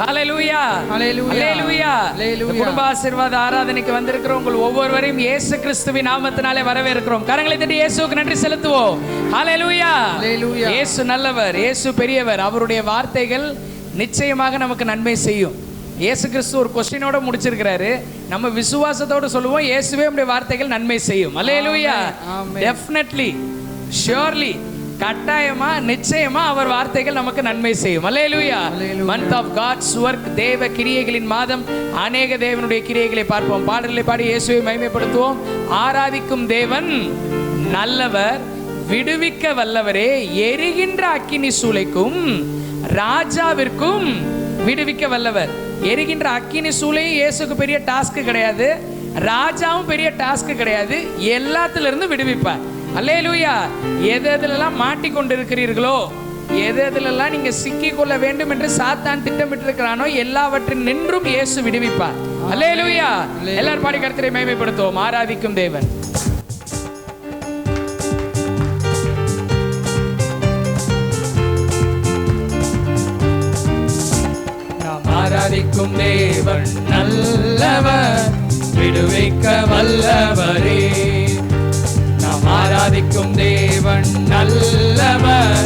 ஹல்லேலூயா ஹல்லேலூயா. குடும்ப ஆசீர்வாத ஆராதனைக்கு வந்திருக்கிற உங்கள் ஒவ்வொருவரையும் இயேசு கிறிஸ்துவின் நாமத்தினாலே வரவேற்கிறோம். கரங்களை தட்டி இயேசுவுக்கு நன்றி செலுத்துவோம். ஹல்லேலூயா. இயேசு நல்லவர், இயேசு பெரியவர். அவருடைய வார்த்தைகள் நிச்சயமாக நமக்கு நன்மை செய்யும். இயேசு கிறிஸ்து ஒரு கொஸ்டினோட முடிச்சிருக்கிறாரு. நம்ம விசுவாசத்தோடு சொல்லுவோம், இயேசுவே உம்முடைய வார்த்தைகள் நன்மை செய்யும். ஹல்லேலூயா. டெஃபினெட்லி, ஷியோர்லி, கட்டாயமா, நிச்சயமா அவர் வார்த்தைகள் நமக்கு நன்மை செய்யும். அல்லேலூயா. மந்த் ஆஃப் காட்ஸ் வொர்க், தேவ கிரியைகளின் மாதம். அநேக தேவனுடைய கிரியைகளை பார்ப்போம். பாடல்களை பாடி இயேசுவை மகிமைப்படுத்துவோம். ஆராதிக்கும் தேவன் நல்லவர், விடுவிக்க வல்லவரே, எரிகின்ற அக்கினி சூளைக்கும் ராஜாவிற்கும் விடுவிக்க வல்லவர். எரிகின்ற அக்கினி சூளையும் இயேசுக்கு பெரிய டாஸ்க் கிடையாது, ராஜாவும் பெரிய டாஸ்க் கிடையாது. எல்லாத்துல இருந்து விடுவிப்பார். அல்லேலூயா. எதெல்லாம் மாட்டிக்கொண்டிருக்கிறீர்களோ, எதெல்லாம் நீங்க சிக்கிக் கொள்ள வேண்டும் என்று சாத்தான் திட்டமிட்டிருக்கிறானோ, எல்லாவற்றின் நின்றும் இயேசு விடுவிப்பார். அல்லேலூயா. எல்லாரும் பாடி கர்த்தரை மகிமைப்படுத்துவோம். ஆராதிக்கும் தேவன். நாம் ஆராதிக்கும் தேவன் நல்லவர், விடுவிக்க வல்லவரே. நாம் ஆராதிக்கும் தேவன் நல்லவர்,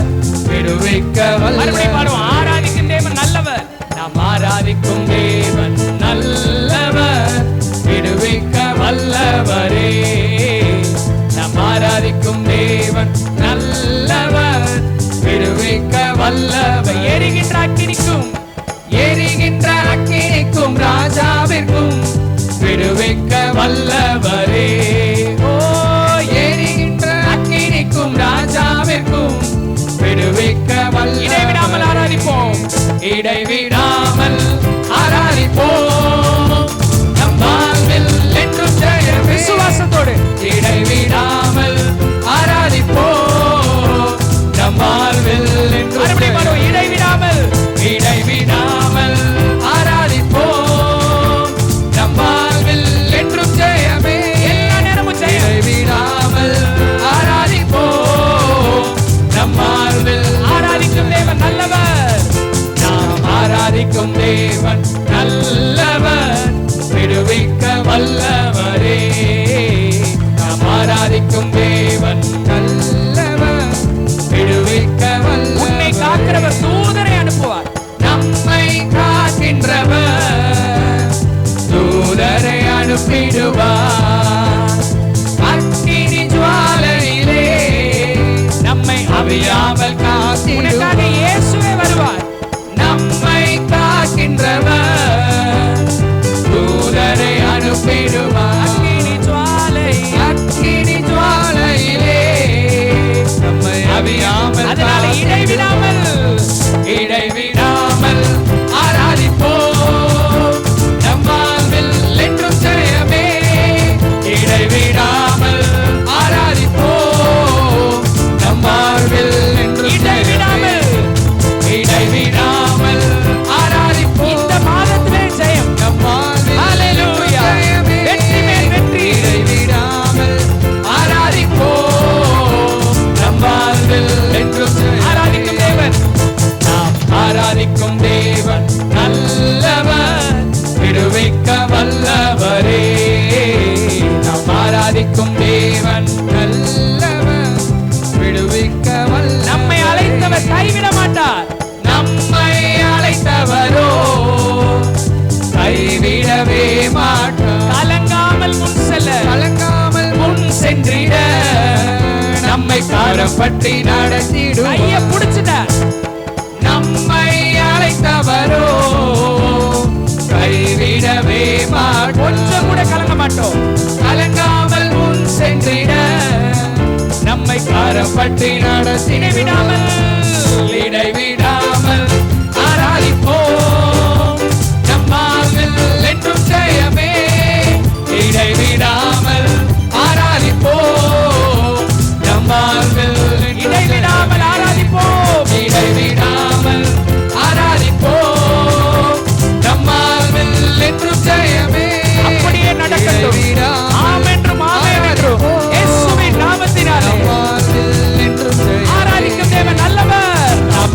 விடுவிக்க வல்லவர். ஆராதிக்கும் தேவன் நல்லவர். நாம் ஆராதிக்கும் தேவன் நல்லவர், விடுவிக்க வல்லவரே. நாம் ஆராதிக்கும் தேவன் நல்லவர், விடுவிக்க வல்லவர். எரிகின்ற அக்கினிக்கும் ராஜாவிற்கும் விடுவிக்க வல்லவரே. ராஜாவிற்கும் விடுவிக்க வல்ல. இடைவிடாமல் ஆராதிப்போம், இடைவிடாமல் ஆராதிப்போம். நம் வாழ்வில் என்றும் ஜெயம். விசுவாசத்தோடு இடைவிடாமல் ஆராதிப்போம். நம் வாழ்வில் என்றும் இடைவிடாமல் இடைவிடாமல் ஆராதிப்போம். நம் வாழ்வில் என்றும் ஜெயமே. எல்லா நேரமும் ஜெயம். இடைவிடாமல் ஆராதிக்கும் தேவன் நல்லவர். நாம் ஆராதிக்கும் தேவன் நல்லவர், விடுவிக்க வல்லவரே. நாம் ஆராதிக்கும் தேவன் நல்லவர், விடுவிக்க வல்லவர். உன்னை காக்கிறவர் தூதரை அனுப்புவார். நம்மை காக்கின்றவர் தூதரை அனுப்பிடுவார். அக்கினி ஜுவாலையிலே நம்மை அவியாமல் காத்திடுவார். இயேசுவே வருவார். நம்மை காக்கின்றவர் தூதரை அனுப்பிடுவார். அக்கினி ஜுவாலையிலே நம்மை அவியாமல். அதனால இடைவிடாமல் ஆராதிப்போம். நம் வாழ்வில் என்றும் ஜெயமே. இடைவிடாமல் ஆராதிப்போம். நம் வாழ்வில் இடைவிடாமல் ஆராதிப்போம். இந்த மாதத்திலே ஜெயம். நம் வாழ்வில் ஹல்லேலூயா. வெற்றி மேல் வெற்றி. இடைவிடாமல் ஆராதிப்போம். நம் வாழ்வில் என்றும் ஆராதிக்கும் தேவன். நாம் ஆராதிக்கும் தேவன் நல்லவர், விடுவிக்க வல்லவரே. நாம் ஆராதிக்கும் தேவன் நல்லவர், விடுவிக்க வல்ல. நம்மை அழைத்தவர் கைவிட மாட்டார். நம்மை அழைத்தவரோ கைவிடவே மாட்டார். கலங்காமல் முன் சென்றிட நம்மை காரம் பற்றி நடத்திடும். கைய புடிச்சிட்டார். நம்மை அழைத்தவரோ கைவிடவே மாட்டார். கொஞ்சம் கூட கலங்க மாட்டோம். கலங்காமல் முன் சென்றிட நம்மை காரப்பட்டு நடத்தி இடைவிடாமல் ஆராதிப்போம். நம் வாழ்வில் என்றும் ஜெயமே. இடைவிடாமல் ஆராதிப்போம். நம் வாழ்வில் இடைவிடாமல் ஆராதிப்போம். இடைவிடாமல் ஆராதிப்போம். நம் வாழ்வில் என்றும் ஜெயமே. அப்படியே நடக்கட்டும். ஆம் என்றும் ஆமென் என்றும் இயேசுவின் நாமத்தினாலே ஆராதிக்கும் தேவன் நல்லவர். நாம்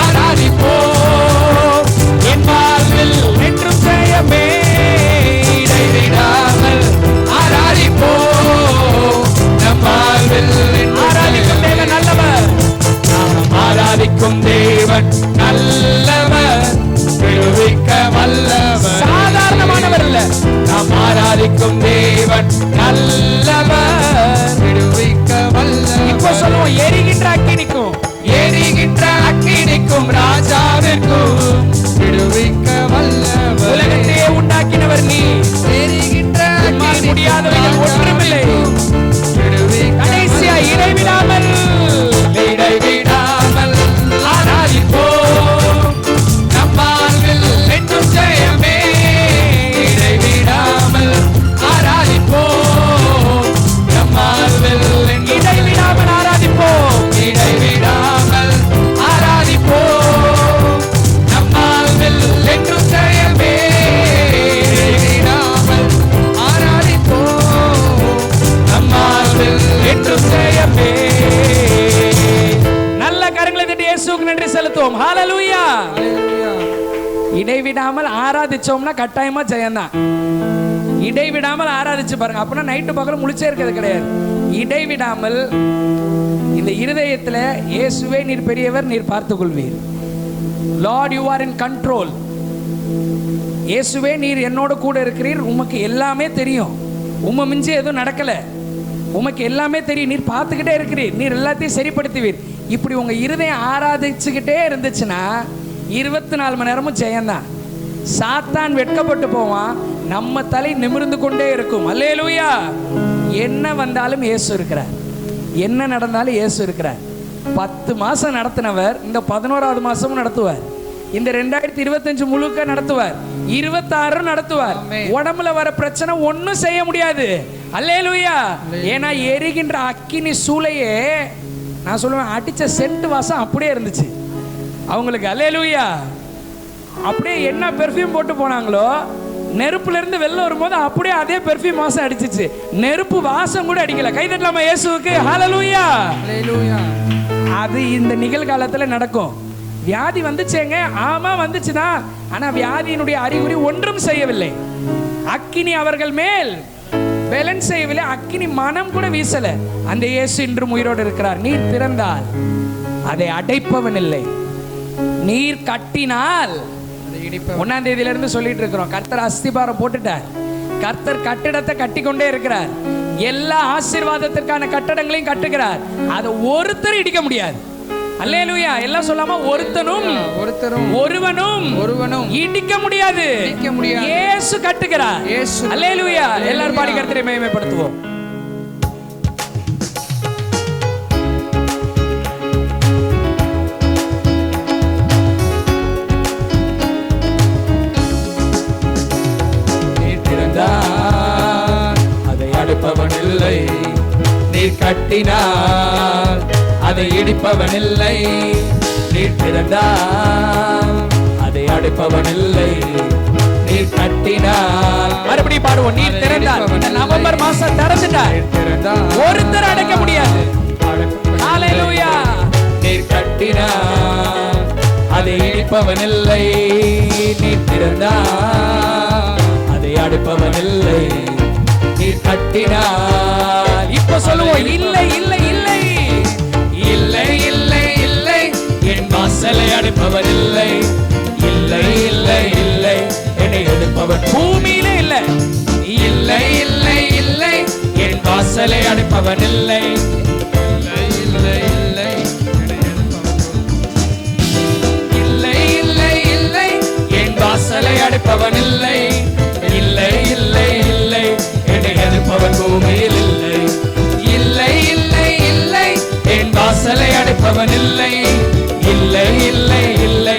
ஆராதிப்போம். என் வாழ்வில் என்றும் ஜெயமே, இடைவிடாமல் ஆராதிப்போம். நம் வாழ்வில் ஆராதிக்கும் தேவன் நல்லவர், நாம் ஆராதிக்கும் தேவன் நல்லவர், விடுவிக்க வல்லவர். சாதாரணமானவர் இல்ல. நாம் ஆராதிக்கும் தேவன் நல்லவர், விடுவிக்க வல்லவர். இப்போ சொல்லுவோம், எரிகின்ற அக்கினிக்கும் எரிகின்ற அக்கினிக்கும் ராஜாவிற்கும் விடுவிக்க வல்லவர். உலகத்தையே உண்டாக்கினவர் நீ. எரிகின்ற உம்மால் முடியாதவைகள் ஒன்றுமில்லை. கடைசியா இடைவிடாமல் இடைவிடாமல் ஆராதிப்போம். நம் வாழ்வில் என்றும் ஜெயமே, இடைவிடாமல் ஆராதிப்போம். ஆராதிச்சோம்னா கட்டாயமா ஜெயம்தான். இடைவிடாமல் ஆராதிச்சு பாருங்க. அப்படின்னா நைட்டு பகலும் முழிச்சே இருக்கிறது கிடையாது. இடைவிடாமல் இந்த இருதயத்துல இயேசுவே நீர் பெரியவர், நீர் பார்த்துக் கொள்வீர். Lord you are in control. இயேசுவே நீர் என்னோட கூட இருக்கிறீர், உமக்கு எல்லாமே தெரியும், உம்மை மிஞ்சி எதுவும் நடக்கல, உமக்கு எல்லாமே தெரியும், நீர் பார்த்துக்கிட்டே இருக்கிறீர், நீர் எல்லாத்தையும் சரிப்படுத்துவீர். இப்படி உங்க இருதயம் ஆராதிச்சுக்கிட்டே இருந்துச்சுன்னா 24 மணி நேரமும் ஜெயம்தான். சாத்தான் வெட்கப்பட்டு போவான், நம்ம தலை நிமிர்ந்து கொண்டே இருக்கும். அல்லேலூயா. என்ன வந்தாலும் இயேசு இருக்கிறார், என்ன நடந்தாலும் இயேசு இருக்கிறார். 10 மாசம் நடத்தினவர் இந்த 11வது மாசமும் நடத்துவார், இந்த 2025 முழுக்க நடத்துவார், 26 நடத்துவார். உடம்புல வர பிரச்சனை ஒன்னும் செய்ய முடியாது. அல்லேலூயா. ஏன்னா எரிகின்ற அக்கினி சூளையே நான் சொல்லுவேன் அடிச்ச சென்ட் வாசம் அப்படியே இருந்துச்சு அவங்களுக்கு. அல்லேலூயா. அப்படியே என்ன பெர்ஃப்யூம் போட்டு போனாங்களோ நெருப்புல இருந்து வெளில வரும்போது அப்படியே அதே பெர்ஃப்யூம் வாசம் அடிச்சிச்சு. நெருப்பு வாசம் கூட அடிக்கல. கை தட்டலாமா இயேசுவுக்கு? ஹல்லேலூயா. ஹல்லேலூயா. அது இந்த நிகழ்காலத்துல நடக்கும். வியாதி வந்துச்சேங்க, ஆமா வந்துச்சுதான். ஆனா வியாதியினுடைய அறிகுறி ஒன்றும் செய்யவில்லை. அக்கினி அவர்கள் மேல் பேலன்ஸ் செய்யவில்லை, அக்கினி மனம் கூட வீசல. அந்த இயேசு இன்றும் உயிரோடு இருக்கிறார். நீர் திறந்தால் அதை அடைப்பவன் இல்லை, நீர் கட்டினால் 1ஆம் தேதியில இருந்து சொல்லிட்டு இருக்கிறோம். கர்த்தர் அஸ்திபாரம் போட்டுட்டார், கர்த்தர் கட்டிடத்தை கட்டி கொண்டே இருக்கிறார், எல்லா ஆசீர்வாதத்திற்கான கட்டடங்களையும் கட்டுகிறார். அதை ஒருத்தர் இடிக்க முடியாது. அல்லேலூயா. எல்லாம் சொல்லாம ஒருவனும் இடிக்க முடியாது. இயேசு கட்டுகிறார். அல்லேலூயா. எல்லாரும் பாடி கர்த்தரை மகிமைப்படுத்துவோம். நீர் திறந்தார் அதை அடைப்பவன் இல்லை, நீர் கட்டினார் அதை இடிப்பவன் இல்லை. நீர் திறந்தார் அதை அடைப்பவன் இல்லை, நீர் கட்டினார். மறுபடியும் பாடுவோம். நீர் திறந்தார். இந்த நவம்பர் மாசம் திறந்துட்டார், ஒருத்தர் அடைக்க முடியாது. ஹல்லேலூயா. நீர் கட்டினார் அதை இடிப்பவன் இல்லை, நீர் திறந்தார் அதை அடைப்பவன் இல்லை, நீர் கட்டினார். இப்ப சொல்லுவோம். இல்லை இல்லை இல்லை இல்லை இல்லை இல்லை என் வாசலை அடைப்பவர் இல்லை, இல்லை இல்லை இல்லை என்னை எடுப்பவர் பூமியிலே இல்லை, இல்லை இல்லை இல்லை என் வாசலை அடைப்பவர் இல்லை, இல்லை இல்லை இல்லை இல்லை இல்லை இல்லை என் வாசலை அடைப்பவன் இல்லை, இல்லை இல்லை இல்லை என்னை எதிர்ப்பவன் பூமியில் இல்லை, இல்லை இல்லை இல்லை என் வாசலை அடைப்பவன் இல்லை, இல்லை இல்லை இல்லை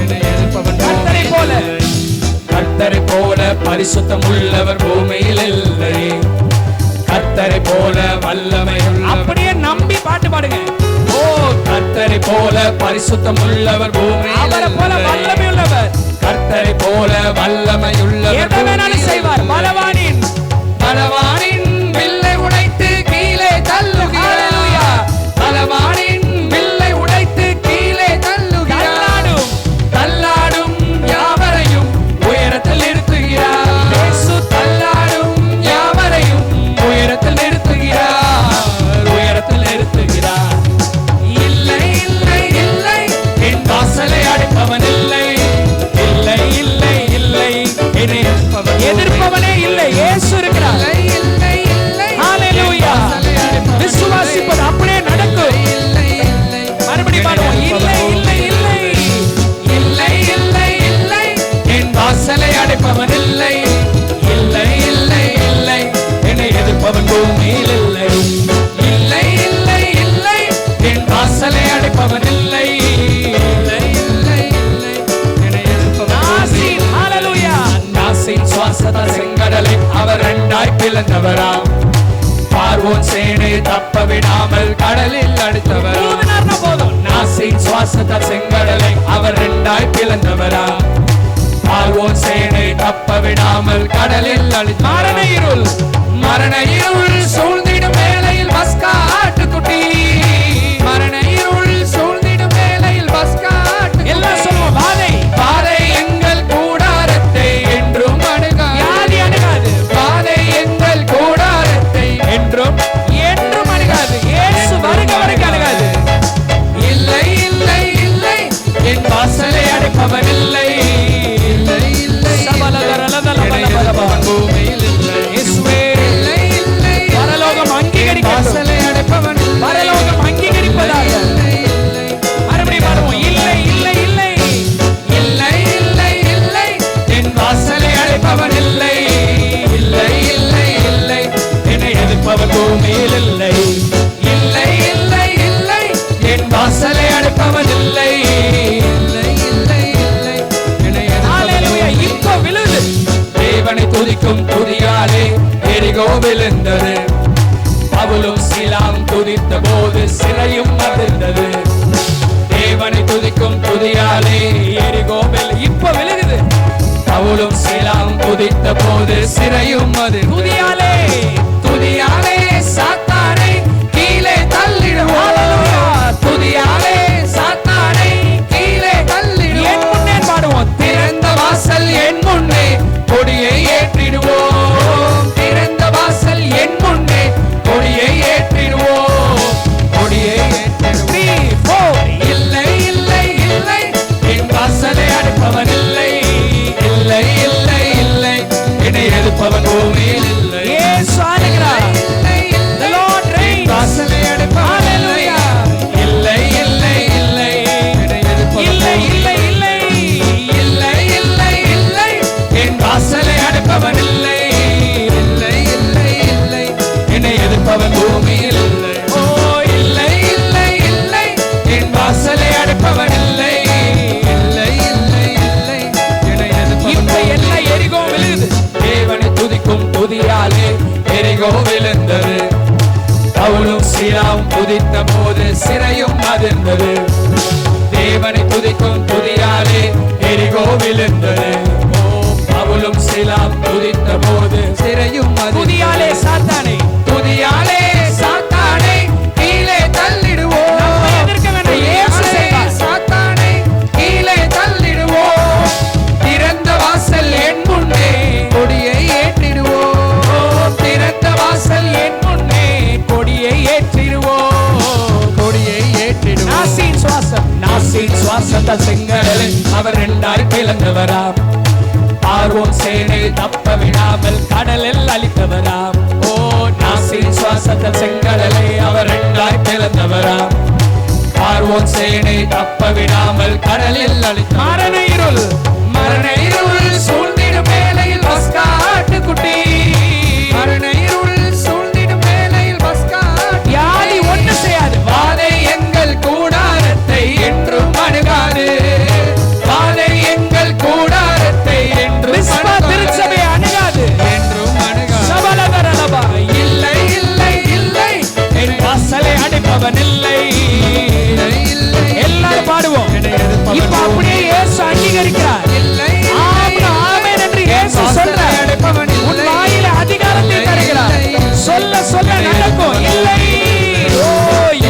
என்னை எதிர்ப்பவன் கர்த்தரை போல, கர்த்தரை போல பரிசுத்தம் உள்ளவர் பூமியில் இல்லை, கர்த்தரை போல வல்லமை அப்படியே நம்பி பாட்டு பாடுங்க. ஓ கர்த்தரை போல பரிசுத்தம் உள்ளவர் பூமியில் அவரை போல வல்லமை உள்ளவர், கர்த்தரை போல வல்லமை உள்ளவர் எதை வேணாலும் செய்வார். பலவானின் வில்லை உடைத்து கீழே தள்ளுகிறார், பலவானின் வில்லை உடைத்து கீழே தள்ளுகிறார், தள்ளாடும் யாவரையும் உயரத்தில் நிறுத்துகிறார், இயேசு தள்ளாடும் யாவரையும் உயரத்தில் நிறுத்துகிறார், உயரத்தில் நிறுத்துகிறார். இல்லை இல்லை இல்லை என் வாசலை அடைப்பவன் இல்லை, இல்லை இல்லை இல்லை என்னை எதிர்ப்பவனே இல்லை, இயேசு இருக்கிறார். ஹல்லேலூயா. விசுவாசிப்பது அப்படியே நடக்கும். மறுபடியும் பாடுவோம். இல்லை இல்லை இல்லை இல்லை இல்லை இல்லை என் வாசலை அடைப்பவன் இல்லை, இல்லை இல்லை இல்லை என்னை எதிர்ப்பவன் பூமியில் இல்லை, இல்லை இல்லை இல்லை என் வாசலை அடைப்பவன் இல்லை, இல்லை இல்லை இல்லை என்னை எதிர்ப்பவன் நாசின். ஹல்லேலூயா. நாசின் சுவாசத்தால் செங்கடலை அவர் இரண்டாய் பிளந்தவராம், பார்வோன் சேனை தப்ப விடாமல் கடலில் அடித்தவரா, போதும். நாசின் சுவாசத்தால் செங்கடலை அவர் இரண்டாய் பிளந்தவரா, பார்வோன் சேனை தப்ப விடாமல் கடலில் அடித்த மரண இருள் சூழ்ந்திடும் வேளையில் பஸ்கா ஆட்டுக்குட்டி, மரண இருள் சூழ்ந்திடும் வேளையில் பஸ்கா ஆட்டுக்குட்டி. எல்லாம் சொல்லுவோம். வாதை பாதை எங்கள் கூடாரத்தை எரிகோ விழுந்தது. பவுலும் சீலாவும் துதித்த போது சிறையும் அதிர்ந்தது. தேவனை துதிக்கும் துதியாலே எரிகோ இப்ப விழுகுது. பவுலும் சீலாவும் துதித்த போது சிறையும் துதியாலே துதியாலே சாத்தானை கீழே தள்ளிடுவோம். துதியாலே சாத்தானை கீழே தள்ளிடுவோம். என் முன்னே பாடுவோம். திறந்த வாசல் என் முன்னே கொடியை ஏற்றிடுவோம். திறந்த வாசல் என் முன்னே கொடியை ஏற்றிடுவோம். கொடியை ஏற்றிடுவோம். இல்லை இல்லை இல்லை என் வாசலை அடைப்பவன் இல்லை. இல்லை இல்லை இல்லை என்னை எதிர்ப்பவன் பூமியில் இல்லை. இயேசு ஆளுகிறார். The Lord reigns. வாசலை அடைப்பவன் இல்லை. இல்லை இல்லை இல்லை என்னை எதிர்ப்பவன் இல்லை இல்லை இல்லை இல்லை இல்லை இல்லை என் வாசலை அடைப்பவன் இல்லை. இல்லை இல்லை இல்லை என்னை எதிர்ப்பவன் பூமியில் இல்லை. ஓ இல்லை இல்லை இல்லை என் வாசலை அடைப்பவன் இல்லை. இல்லை இல்லை இல்லை என்னை எதிர்ப்பவன் இப்ப எல்லாம் எரிகோ விழுகுது. தேவனை துதிக்கும் துதியாலே எரிகோ விழுந்தது. பவுலும் சீலாவும் துதித்த போது சிறையும் அதிர்ந்தது. தேவனை துதிக்கும் துதியாலே எரிகோ விழுந்தது. ஓ பவுலும் சீலாவும் துதித்த போது சிறையும் துதியாலே சாத்தானை துதியாலே சாத்தானை கீழே தள்ளிடுவோம். நம்ம எதிர்க்க வேண்டாம். இயேசு செய்வார். சாத்தானை கீழே தள்ளிடுவோம். திறந்த வாசல் என் முன்னே கொடியை ஏற்றிடுவோம். திறந்த வாசல் என் முன்னே கொடியை ஏற்றிடுவோம். கொடியை ஏற்றிடுவோம். நாசின் சுவாசம் நாசின் சுவாசத்தால் செங்கடலை அவர் இரண்டாய் பிளந்தவராம். பார்வோன் சேனை தப்ப விடாமல் கடலில் அழித்தவராம். ஓ நாசின் சுவாசத்தால் செங்கடலை அவர் இரண்டாய் பிளந்தவராம். பார்வோன் சேனை தப்ப விடாமல் கடலில் அழித்த மரண இருள் மரண இருள் சூழ்ந்திடும் வேளையில் பஸ்கா ஆட்டுக்குட்டி. மரண இருள் சூழ்ந்திடும் வேளையில் பஸ்கா வியாதி ஒண்ணு செய்யாது. வாதை எங்கள் கூடாரத்தை என்றும் அணுகாது. வாதை எங்கள் கூடாரத்தை என்றும் விஸ்வா திருச்சபை அணுகாது. என்றும் அணுகாது. சபலகரலபா இல்லை இல்லை இல்லை என் வாசலை அடைப்பவன் இல்லை. இல்லை இல்லை எல்லாரும் பாடுவோம். இப்ப அப்படியே இயேசு அங்கீகரிக்கிறார். இல்லை ஆமென் என்று இயேசு சொல்றார். உன் வாயில அதிகாரத்தை தருகிறார். சொல்ல சொல்ல நடக்கும். இல்லை ஓ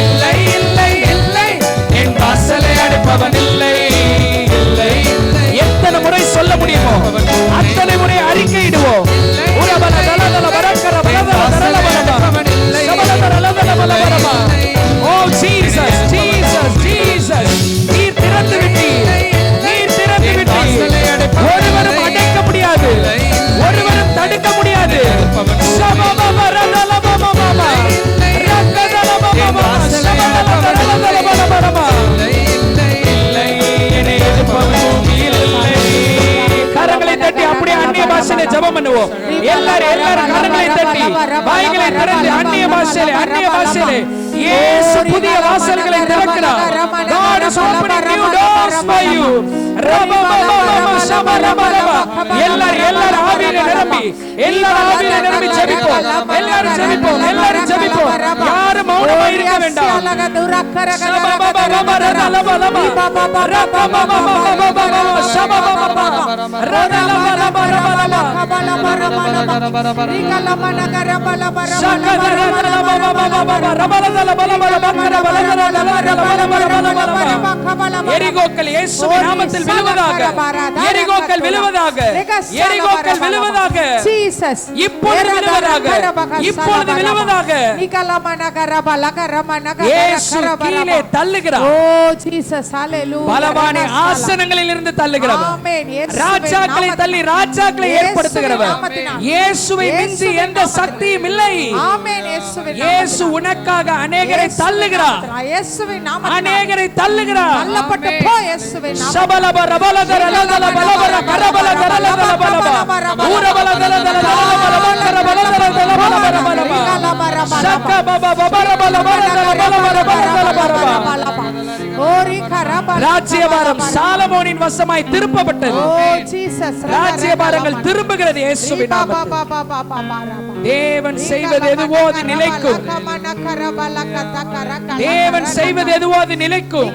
இல்லை இல்லை இல்லை என் வாசலை அடைப்பவன் இல்லை. இல்லை இல்லை எத்தனை முறை சொல்ல முடியுமோ அத்தனை முறை அறிக்கையிடுவோம். உரபல தலதல வரக்கர பலதல தரல பலமா. சபலதல லதல பலபரமா. ஓ ஜீசஸ் ஜீசஸ் ஜீசஸ். நீர் திறந்து விட்டீர். நீர் திறந்து விட்டீர். ஒருவரும் அடக்க முடியாது. ஒருவரும் தடுக்க முடியாது. சபபபரதல பமமமா. ரக்கதல பமமமா. சபலதல தரல பலபரமா. இல்லை என்னை எதிர்ப்பவன் பூமியில் இல்லை. கரங்களை தட்டி அப்படியே அந்நிய பாஷையில ஜெபம் பண்ணுவோம். எல்லாரும் கரங்களை தட்டி வாய்களை திறந்து அந்நிய பாஷையில இயேசு புதிய வாசல்களை திறக்கிறார். God is opening new doors for you. எல்லாரும் ஆவியில நிரம்பி ஜெபிப்போம். எல்லாரும் ஜெபிப்போம். யாரும் மௌனமா இருக்க வேண்டாம். எரிகோக்கள் இயேசுவின் நாமத்தில் விழுவதாக. எரிகோக்கள் விழுவதாக. எரிகோக்கள் விழுவதாக. இப்பொழுது விழுவதாக. இப்பொழுது விழுவதாக. இயேசு கீழே தள்ளுகிறார். பலவானை ஆசனங்களில் இருந்து தள்ளுகிறவர். ராஜாக்களை தள்ளி ராஜாக்களை ஏற்படுத்துகிறவர். இயேசுவை மிஞ்சி எந்த சக்தியும் இல்லை. இயேசு உனக்காக அநேகரை தள்ளுகிறார். அநேகரை தள்ளுகிறார். ராஜ்யபாரம் சாலமோனின் வசமாய் திருப்பப்பட்டது. ராஜ்யபாரங்கள் திரும்புகிறது இயேசுவின் நாமத்தில். தேவன் செய்வது எதுவோ அது நிலைக்கும். தேவன் செய்வது எதுவோ அது நிலைக்கும்.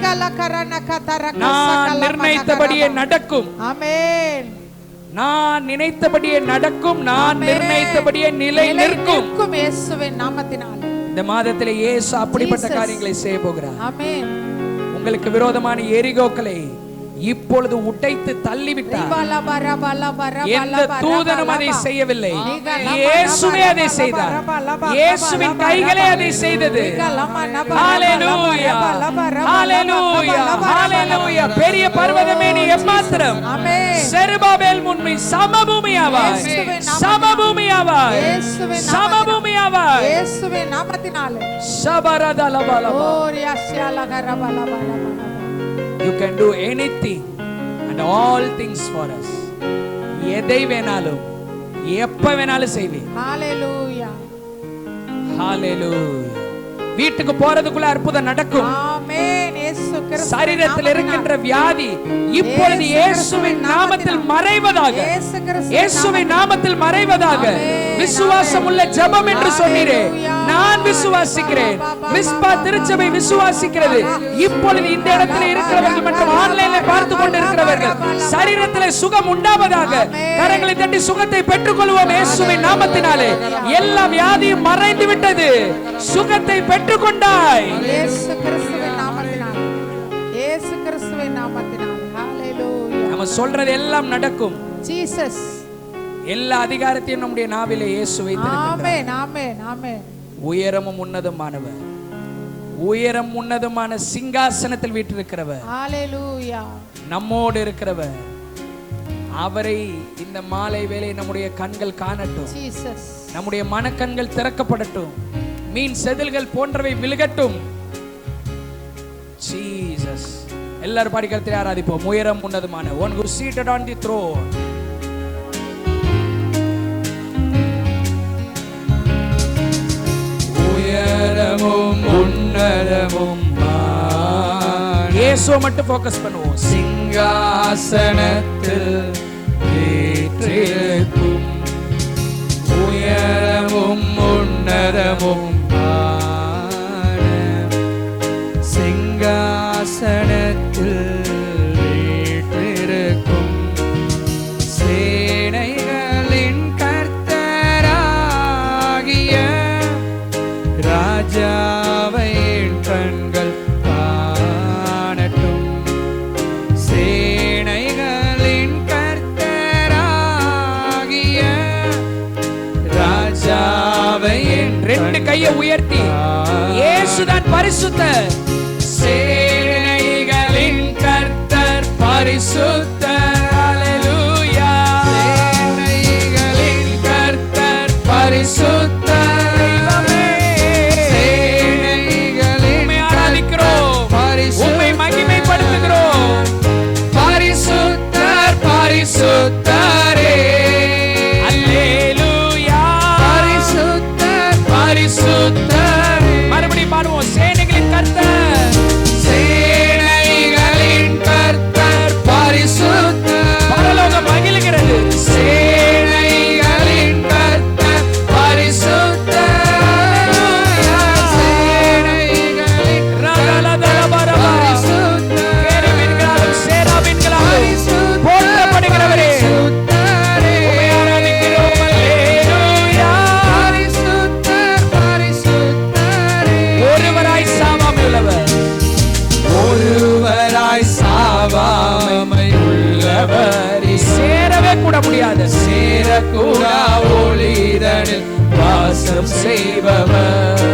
நான் நிர்ணயித்தபடியே நடக்கும். ஆமென். நான் நினைத்தபடியே நடக்கும். நான் நிர்ணயித்தபடியே நிலை நிற்கும் இயேசுவின் நாமத்தினாலே. இந்த மாதத்திலே இயேசு அப்படிப்பட்ட காரியங்களை செய்ய போகிறார். ஆமென். உங்களுக்கு விரோதமான எரிகோக்களை இப்பொழுது உடைத்து தள்ளிவிட்டார். எந்த தூதனும் அதை செய்யவில்லை, இயேசுவே அதை செய்தார். இயேசுவின் கைகளே அதை செய்தது. ஹalleluya, ஹalleluya, ஹalleluya. பெரிய பர்வதமே நீ எம்மாத்திரம். செருபாபேல் முன்பு சமபூமியாவாய், சமபூமியாவாய், சமபூமியாவாய் இயேசுவின் நாமத்தினாலே. ஷபரதலபலப. You can do anything and all things for us. எதை வேணாலும் எப்ப வேணாலும் செய்வீர். ஹalleluya, ஹalleluya. வீட்டுக்கு போறதுக்குள்ள அற்புதம் நடக்கும். ஆமென். இயேசு கிறிஸ்து சரீரத்தில் இருக்கின்ற வியாதி இப்பொழுது இயேசுவின் நாமத்தில் மறைவதாக, இயேசுவின் நாமத்தில் மறைவதாக. விசுவாசம் உள்ள ஜெபம் என்று சொன்னீரே, நான் விசுவாசிக்கிறேன். மிஸ்பா திருச்சபை விசுவாசிக்கிறது. இப்பொழுது இந்த இடத்தில் இருக்கிறவர்கள் மற்றும் ஆன்லைன்ல பார்த்து கொண்டிருக்கிறவர்கள் சரீரத்தில் சுகம் உண்டாவதாக. கரங்களை தட்டி சுகத்தை பெற்றுக்கொள்வோம் இயேசுவின் நாமத்தினாலே. எல்லா வியாதியும் மறைந்து விட்டது. சுகத்தை பெற்றுக்கொண்டாய் இயேசு கிறிஸ்துவின் நாமத்தினாலே. இயேசு கிறிஸ்துவின் நாமத்தினாலே. ஹalleluya. நம்ம சொல்றது எல்லாம் நடக்கும். ஜீசஸ் எல்லா அதிகாரத்தையும் நம்முடைய நாவிலே இயேசு வைத்திருக்கிறார். ஆமென், ஆமென், ஆமென். உயரமும் உன்னதமானவர், உயரம் உன்னதமான சிங்காசனத்தில் வீற்றிருக்கிறவர். ஹalleluya. நம்மோடு இருக்கிறவர். அவரை இந்த மாலை வேளை நம்முடைய கண்கள் காணட்டும். ஜீசஸ். நம்முடைய மனக்கண்கள் திறக்கப்படட்டும். மீன் செதில்கள் போன்றவை விலகட்டும். ஜீசஸ். எல்லாரும் பாடி கர்த்தரை ஆராதிப்போம். உயரம் உன்னதமான one who seated on the throne. உயரமும் உன்னதமும் இயேசுவை மட்டும் ஃபோக்கஸ் பண்ணுவோம். சிங்காசனத்தில் வீற்றிருக்கும் உயரமும் உன்னதமும் சிங்காசனத்தில் வீற்றிருக்கும் சேனைகளின் கர்த்தராகிய ராஜாவை கண்கள் காணட்டும். சேனைகளின் கர்த்தராகிய ராஜாவை ரெண்டு கையை உயர்த்தி இயேசுதான் பரிசுத்தர். சேனைகளின் கர்த்தர் பரிசுத்தர். ஹalleluya. சேனைகளின் கர்த்தர் பரிசுத்தர். உம்மை மகிமைப்படுத்துகிறோம். பரிசுத்தர், பரிசுத்தரே. அல்லேலூயா. பரிசுத்தர், பரிசுத்தரே. மறுபடியும் பாடுவோம். சேனைகளின் கர்த்தர், சேனைகளின் கர்த்தர் பரிசுத்தர். பரலோகம் மகிழ்கிறது. சேனைகளின் கர்த்தர் பரிசுத்தர். போற்றப்படுகிறவரே ஒருவராய் சாவாமை உள்ளவர், ஒருவராய் சாவாமை உள்ளவர். சேரவே கூட முடியாது, சேரக்கூடா ஒளிதனில் வாசம் செய்பவர்.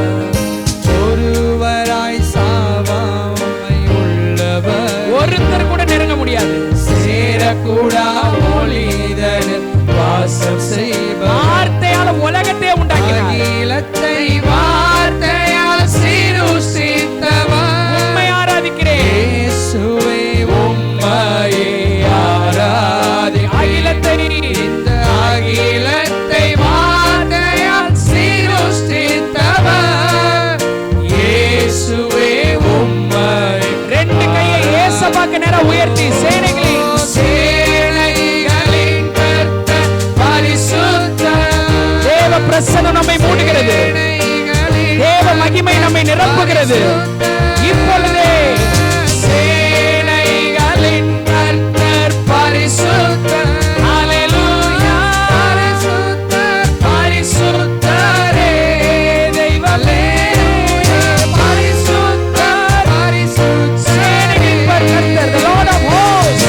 ஒருவராய் சாவாமை உள்ளவர், ஒருத்தர் கூட நெருங்க முடியாது. சேரக்கூடா ஒளிதனில் வாசம் செய்பவர். வார்த்தையால உலகத்தை உண்டாக்கினார். அகிலத்தை வார்த்தையால் சிருஷ்டித்தவர். உம்மை ஆராதிக்கிறேன் இயேசுவே, உம்மையே ஆராதிக்கிறேன். அகிலத்தை இந்த அகிலத்தை வார்த்தையால் சிருஷ்டித்தவர். இயேசுவே, உம்மை. ரெண்டு கையை ஏசப்பாக்க பிரசன்னம் நம்மை மூடுகிறது. தேவ மகிமை நம்மை நிரப்புகிறது. இப்பொழுதே சேனைகளின் கர்த்தர் பரிசுத்தர். ஹல்லேலூயா. பரிசுத்தரே தெய்வமே. பரிசுத்தர். சேனைகளின் கர்த்தர், the Lord of hosts.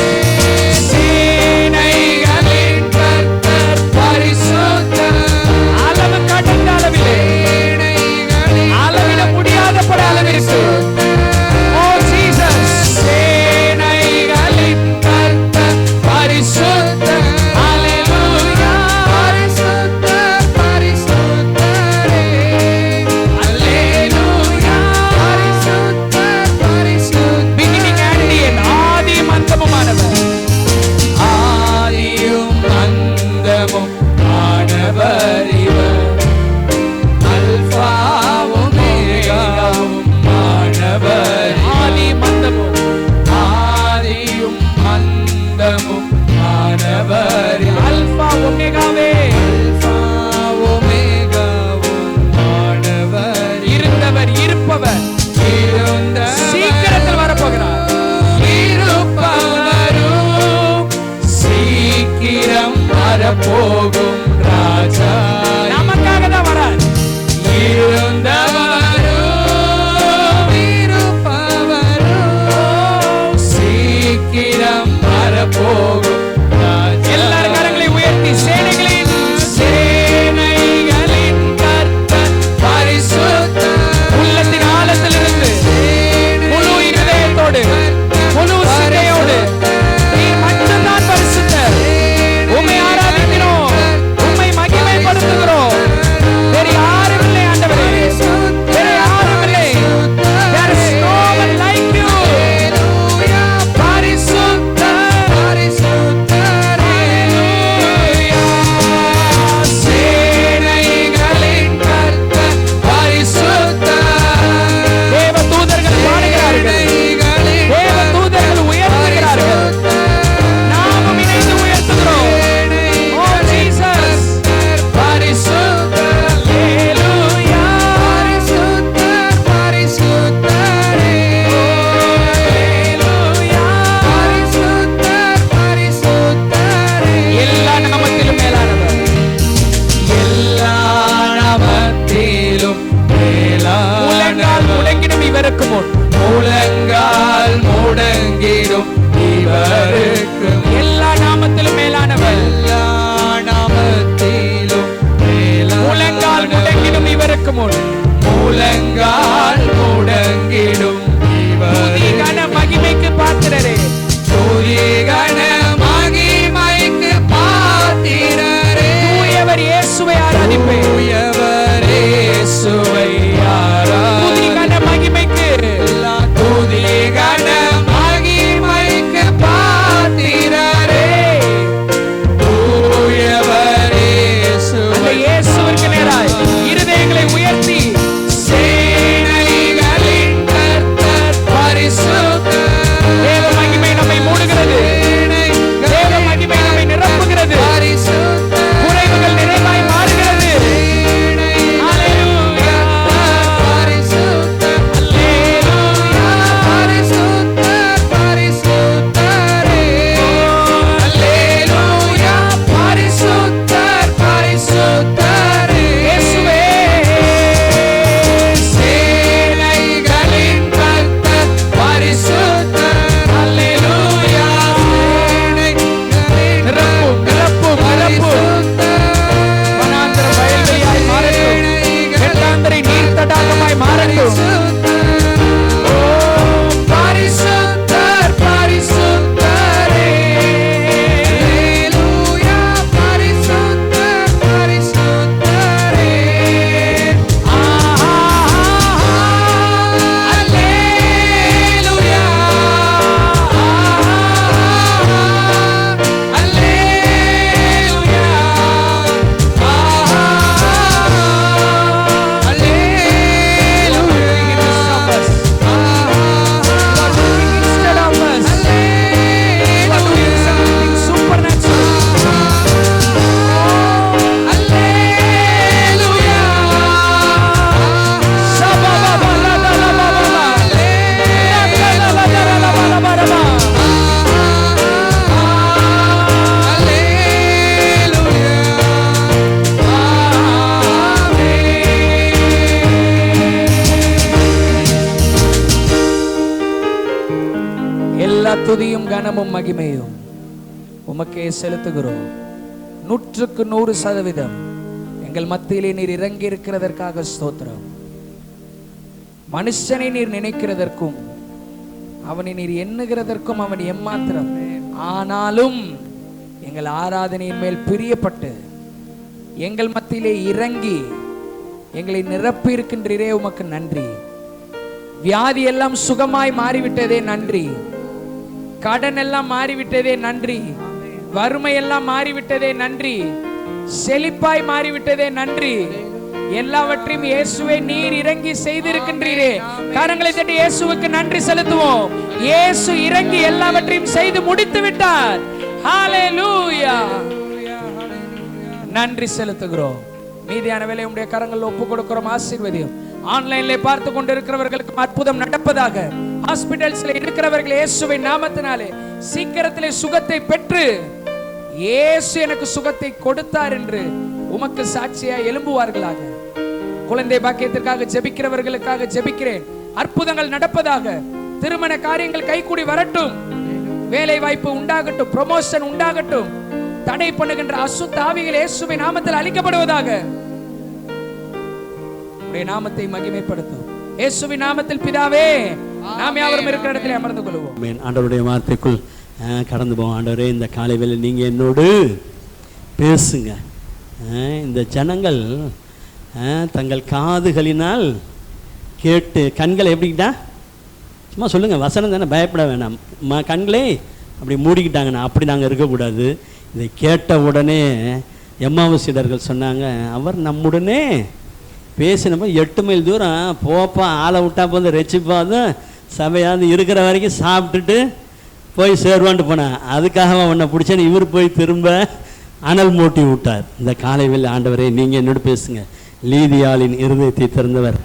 சேனைகளின் கர்த்தர் பரிசுத்தர். அளவு கடந்த அளவிலே, அளவிட முடியாத பட அளவிற்கு. ஓ ஜீசஸ். சேனைகளின் கர்த்தர் பரிசுத்தர். ஹல்லேலூயா. ஹல்லேலூயா. beginning and the end, ஆதியும் அந்தமுமானவர். ஆதியும் அந்தமும் ஆனவர் இவர். அல்பாவும் ஓமேகாவும் ஆனவர். ஆதியும் அந்தமும், ஆதியும் அந்தமும் ஆனவர். அல்பா ஒமேகாவே, அல்பா ஒமேகாவும் ஆனவர். இருந்தவர், இருப்பவர், சீக்கிரத்தில் வரப்போகிறார். இருப்பவரும் சீக்கிரம் வரப்போகும் ராஜா. நமக்காக தான் வரார். இருந்தவரும் இருப்பவரும் சீக்கிரம் வரப்போகும் ராஜா. எல்லாரும் கரங்களை உயர்த்தி சேனைகளின் கர்த்தர் பரிசுத்தர். உள்ளத்தின் ஆழத்திலிருந்து முழு இருதயத்தோடு, முழு சிந்தையோடு நீர் மட்டும்தான் பரிசுத்தர். உம்மை ஆராதிக்கிறோம், உம்மை மகிமைப்படுத்துகிறோம். வேறு யாரும் இல்லை ஆண்டவரே, வேறு யாரும் இல்லை. There is no one like you. பரிசுத்தர். ஹல்லேலூயா. சேனைகளின் கர்த்தர் பரிசுத்தர். தேவ தூதர்கள் பாடுகிறார்கள், தேவ தூதர்கள் உயர்த்துகிறார்கள். நாமும் இணைந்து உயர்த்துகிறோம். ஓ ஜீசஸ். பரிசுத்தர். ஹல்லேலூயா. எல்லா நாமத்திலும் மேலானவர். எல்லா நாமத்திலும் முழங்கால் முடங்கிடும் இவருக்கு முன். முழங்கால் முடங்கிடும் இவருக்கு. எல்லா நாமத்திலும் மேலானவர். எல்லா நாமத்திலும் முழங்கால் முடங்கிடும் இவருக்கு முன். முழங்கால் முடங்கிடும் இவர். கன மகிமைக்கு பாத்திரரே. கன மகிமைக்கு பாத்திரரே. தூயவர் இயேசுவை ஆராதிப்பே. தூயவர் இயேசுவை ஆராதி. கன மகிமைக்கு, துதி கன மகிமைக்கு பாத்திரரே. தூயவர் இயேசுவை. இயேசுவிற்கு நேராய் இருதயங்களை உயர்த்தி சேனைகளின் கர்த்தர் பரிசுத்தர். தேவ மகிமை நம்மை மூடுகிறது. தேவ மகிமை நம்மை நிரப்புகிறது. குறைவுகள் நிறைவாய் மாறுகிறது. ஹல்லேலூயா. துதியும் கனமும் மகிமையும் உமக்கே செலுத்துகிறோம். 100% எங்கள் மத்தியிலே நீர் இறங்கி இருக்கிறதற்காக ஸ்தோத்திரம். மனுஷனை நீர் நினைக்கிறதற்கும் அவனை நீர் எண்ணுகிறதற்கும் அவன் எம்மாத்திரம். ஆனாலும் எங்கள் ஆராதனையின் மேல் பிரியப்பட்டு எங்கள் மத்தியிலே இறங்கி எங்களை நிரப்பி இருக்கின்றீரே, உமக்கு நன்றி. வியாதி எல்லாம் சுகமாய் மாறிவிட்டதே நன்றி. கடன் எல்லாம் மாறிவிட்டதே நன்றி. வறுமை எல்லாம் மாறிவிட்டதே நன்றி. செழிப்பாய் மாறிவிட்டதே நன்றி. எல்லாவற்றையும் இயேசுவே நீர் இறங்கி செய்திருக்கின்றீரே. கரங்களை தட்டி இயேசுவுக்கு நன்றி செலுத்துவோம். இயேசு இறங்கி எல்லாவற்றையும் செய்து முடித்து விட்டார். ஹalleluya. நன்றி செலுத்துகிறோம். மீதியான வேலை உடைய கரங்களில் ஒப்பு கொடுக்கிறோம். ஆசீர்வதியும். ஆன்லைன்ல பார்த்து கொண்டிருக்கிறவர்களுக்கு அற்புதம் நடப்பதாக. ஹாஸ்பிடல்ஸ்ல இருக்கிறவர்கள் இயேசுவின் நாமத்தினாலே சீக்கிரத்திலே சுகத்தை பெற்று இயேசு எனக்கு சுகத்தை கொடுத்தார் என்று உமக்கு சாட்சியா எழும்புவார்களாக. குழந்தை பாக்கியத்திற்காக ஜெபிக்கிறவர்களுக்காக ஜெபிக்கிறேன். அற்புதங்கள் நடப்பதாக. திருமண காரியங்கள் கைகூடி வரட்டும். வேலை வாய்ப்பு உண்டாகட்டும். ப்ரமோஷன் உண்டாகட்டும். தடை பண்ணுகின்ற அசுத்த ஆவிகள் இயேசுவின் நாமத்தில் அழிக்கப்படுவதாக. உம்முடைய நாமத்தை மகிமைப்படுத்தும். இயேசுவின் நாமத்தில் பிதாவே, நாம் யாவரும் இருக்கிற இடத்திலே அமர்ந்து கொள்வோம். ஆண்டவருடைய வார்த்தைக்குள் கடந்து போவோம். ஆண்டவரே, இந்த காலை வேளை நீங்க என்னோடு பேசுங்க. இந்த ஜனங்கள் தங்கள் காதுகளினால் கேட்டு, கண்களை எப்படிக்கிட்டா சும்மா சொல்லுங்க, வசனம் தானே, பயப்பட வேணாம். கண்களே அப்படி மூடிக்கிட்டாங்கண்ணா. அப்படி நாங்கள் இருக்கக்கூடாது. இதை கேட்ட உடனே எம்மாவு சீடர்கள் சொன்னாங்க, அவர் நம்முடனே பேசினப்போ 8 மைல் தூரம் போப்பா, ஆளை விட்டா போது ரெச்சிப்பாதும் சபையாவது இருக்கிற வரைக்கும் சாப்பிட்டுட்டு போய் சேருவான்ட்டு போனேன். அதுக்காக உன்னை பிடிச்சேன்னு இவர் போய் திரும்ப அனல் மூட்டி விட்டார். இந்த காலை வேளை ஆண்டவரே நீங்கள் என்னோட பேசுங்க. லீதியாளின் இருதயத்தை திறந்தவர்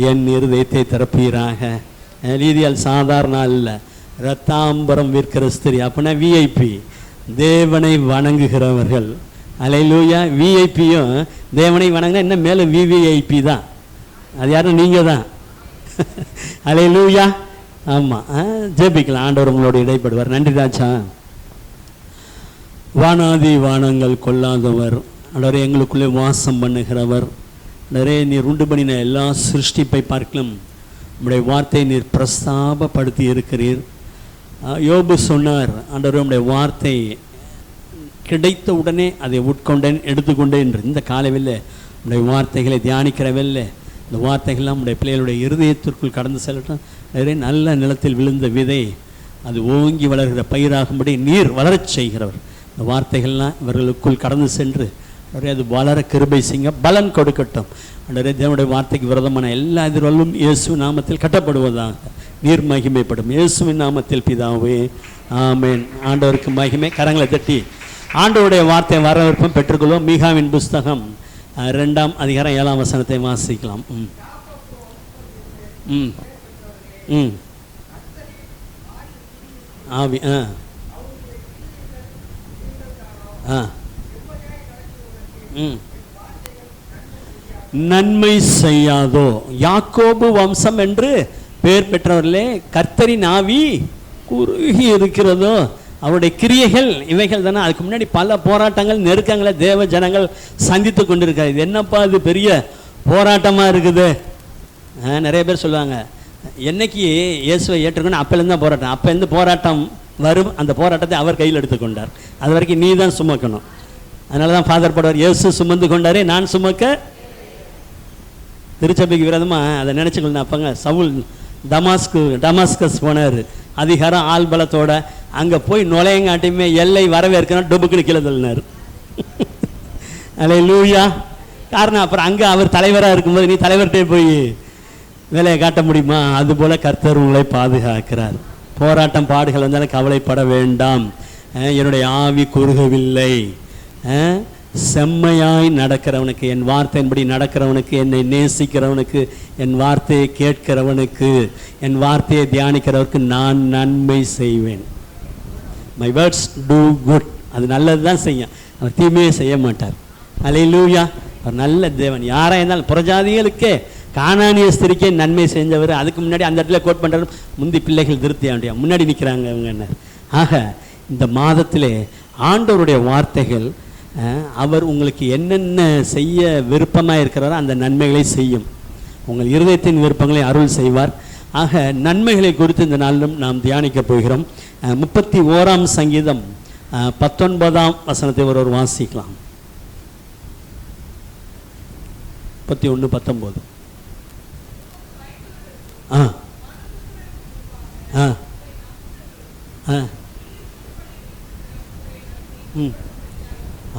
என் இருதயத்தை திறப்பீராக. லீதியால் சாதாரண இல்லை, ரத்தாம்பரம் விற்கிற ஸ்திரி. அப்படின்னா விஐபி, தேவனை வணங்குகிறவர்கள். அல்லேலூயா. விஐபியும் தேவனை வணங்கினா இன்னும் மேலே விவிஐபி தான். அது யாரும் நீங்கள் தான். அல்லேலூயா. ஆமாம், ஜெபிக்கலாம். ஆண்டவர் உங்களோட இடைப்படுவார். நன்றி ராஜா. வானாதி வானங்கள் கொள்ளாதவர் ஆண்டவரே, எங்களுக்குள்ளே வாசம் பண்ணுகிறவர். நிறைய நீர் உண்டு பண்ணின எல்லா சிருஷ்டிப்பை பார்க்கலாம் உம்முடைய வார்த்தையை நீர் பிரஸ்தாபப்படுத்தி இருக்கிறீர். யோபு சொன்னார், ஆண்டவரே உம்முடைய வார்த்தை கிடைத்த உடனே அதை உட்கொண்டேன், எடுத்துக்கொண்டேன் என்று. இந்த காலையில் உடைய வார்த்தைகளை தியானிக்கிறவில்லை. இந்த வார்த்தைகள்லாம் உடைய பிள்ளைகளுடைய இருதயத்திற்குள் கடந்து செல்லட்டும். நிறைய நல்ல நிலத்தில் விழுந்த விதை அது ஓங்கி வளர்கிற பயிராகும்படி நீர் வளரச் செய்கிறவர். இந்த வார்த்தைகள்லாம் இவர்களுக்குள் கடந்து சென்று அது வளர கிருபை செய்ய பலன் கொடுக்கட்டும். அன்றே தேவனுடைய வார்த்தைக்கு விரதமான எல்லா எதிர்வலும் இயேசு நாமத்தில் கட்டப்படுவதாக. நீர் மகிமைப்படும். இயேசுவின் நாமத்தில் பிதாவே, ஆமேன். ஆண்டவருக்கு மகிமை. கரங்களை தட்டி ஆண்டவருடைய வார்த்தை வரவேற்பம் பெற்றுக்கொள்வோம். மீகாவின் புஸ்தகம் 2ஆம் அதிகாரம் 7ஆம் வசனத்தை வாசிக்கலாம். ஆவி நன்மை செய்யாதோ யாக்கோபு வம்சம் என்று பெயர் பெற்றவர்களே, கர்த்தரின் ஆவி குறுகி இருக்கிறதோ அவருடைய கிரியைகள் இவைகள் தானே. அதுக்கு முன்னாடி பல போராட்டங்கள் நெருக்கங்களை தேவ ஜனங்கள் சந்தித்து கொண்டிருக்காரு. இது என்னப்பா இது பெரிய போராட்டமாக இருக்குது. நிறைய பேர் சொல்லுவாங்க, என்னைக்கு இயேசுவை ஏற்றுக்கணும் அப்போலேருந்து தான் போராட்டம். அப்போலேருந்து போராட்டம் வரும். அந்த போராட்டத்தை அவர் கையில் எடுத்துக்கொண்டார். அது வரைக்கும் நீ தான் சுமக்கணும். அதனால தான் ஃபாதர் பாடுவார், இயேசு சுமந்து கொண்டாரே நான் சுமக்க. திருச்சபைக்கு விரோதமாக அதை நினச்சிக்கொள்ள அப்பங்க சவுல் டமாஸ்கஸ் போனார். அதிகாரம் ஆள் பலத்தோட அங்கே போய் நுழையங்காட்டியுமே எல்லை வரவேற்கணும், டொபுக்குன்னு கீழே தள்ளினார். அல்லேலூயா. காரணம் அப்புறம் அங்கே அவர் தலைவராக இருக்கும்போது நீ தலைவர்கிட்டே போய் வேலையை காட்ட முடியுமா? அதுபோல் கர்த்தர் உங்களை பாதுகாக்கிறார். போராட்டம் பாடுகள் வந்தாலும் கவலைப்பட வேண்டாம். என்னுடைய ஆவி குறுகவில்லை. செம்மையாய் நடக்கிறவனுக்கு, என் வார்த்தையின்படி நடக்கிறவனுக்கு, என்னை நேசிக்கிறவனுக்கு, என் வார்த்தையை கேட்கிறவனுக்கு, என் வார்த்தையை தியானிக்கிறவனுக்கு நான் நன்மை செய்வேன். My words do good. அது நல்லது தான் செய்யும், அவர் தீமையை செய்ய மாட்டார். அல்லேலூயா. அவர் நல்ல தேவன். யாராக இருந்தாலும் புறஜாதிகளுக்கே கானானிய ஸ்திரிக்கே நன்மை செஞ்சவர். அதுக்கு முன்னாடி அந்த இடத்துல கோட் பண்ணுறாரு, முந்தி பிள்ளைகள் திருப்தி ஆண்டியா முன்னாடி நிற்கிறாங்க அவங்க. என்ன ஆக இந்த மாதத்திலே ஆண்டவருடைய வார்த்தைகள் அவர் உங்களுக்கு என்னென்ன செய்ய விருப்பமாக இருக்கிறாரோ அந்த நன்மைகளை செய்யும். உங்கள் இருதயத்தின் விருப்பங்களை அருள் செய்வார். ஆக நன்மைகளை குறித்து இந்த நாளிலும் நாம் தியானிக்க போகிறோம். 31ஆம் சங்கீதம் 19ஆம் வசனத்தை ஒருவர் வாசிக்கலாம். 31:19.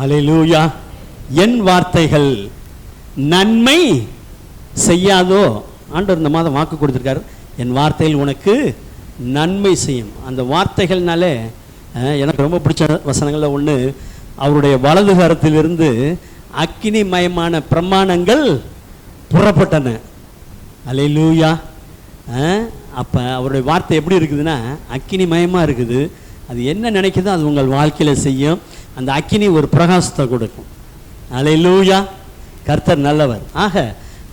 அல்லேலூயா. என் வார்த்தைகள் நன்மை செய்யாதோ? ஆண்டவர் இந்த மாதம் வாக்கு கொடுத்துருக்காரு, என் வார்த்தைகள் உனக்கு நன்மை செய்யும். அந்த வார்த்தைகள்னாலே எனக்கு ரொம்ப பிடிச்ச வசனங்களில் ஒன்று, அவருடைய வலது கரத்திலிருந்து அக்கினிமயமான பிரமாணங்கள் புறப்பட்டன. அல்லேலூயா. அப்போ அவருடைய வார்த்தை எப்படி இருக்குதுன்னா அக்கினிமயமாக இருக்குது. அது என்ன நினைக்குதோ அது உங்கள் வாழ்க்கையில் செய்யும். அந்த அக்கினி ஒரு பிரகாசத்தை கொடுக்கும். அல்லேலூயா. கர்த்தர் நல்லவர். ஆக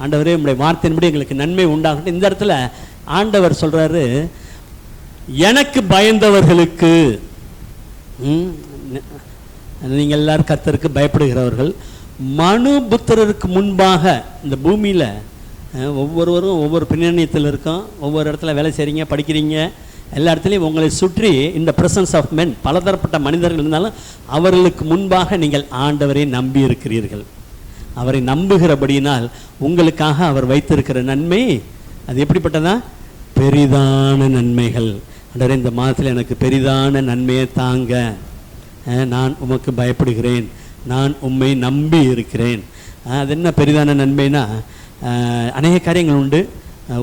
ஆண்டவரே உங்களுடைய வார்த்தையின்படி எங்களுக்கு நன்மை உண்டாகட்டும். இந்த இடத்துல ஆண்டவர் சொல்கிறாரு, எனக்கு பயந்தவர்களுக்கு, நீங்கள் எல்லாரும் கர்த்தருக்கு பயப்படுகிறவர்கள், மனுபுத்திரருக்கு முன்பாக இந்த பூமியில் ஒவ்வொருவரும் ஒவ்வொரு பின்னணியத்தில் இருக்கோம். ஒவ்வொரு இடத்துல வேலை செய்கிறீங்க, படிக்கிறீங்க, எல்லா இடத்துலையும் உங்களை சுற்றி இந்த பிரசன்ஸ் ஆஃப் மென், பலதரப்பட்ட மனிதர்கள் இருந்தாலும் அவர்களுக்கு முன்பாக நீங்கள் ஆண்டவரை நம்பி இருக்கிறீர்கள். அவரை நம்புகிறபடியினால் உங்களுக்காக அவர் வைத்திருக்கிற நன்மை அது எப்படிப்பட்டதா? பெரிதான நன்மைகள். ஆண்டவரே இந்த மாதத்தில் எனக்கு பெரிதான நன்மையை தாங்க, நான் உமக்கு பயப்படுகிறேன், நான் உம்மை நம்பி இருக்கிறேன். அது என்ன பெரிதான நன்மைனா, அநேக காரியங்கள் உண்டு.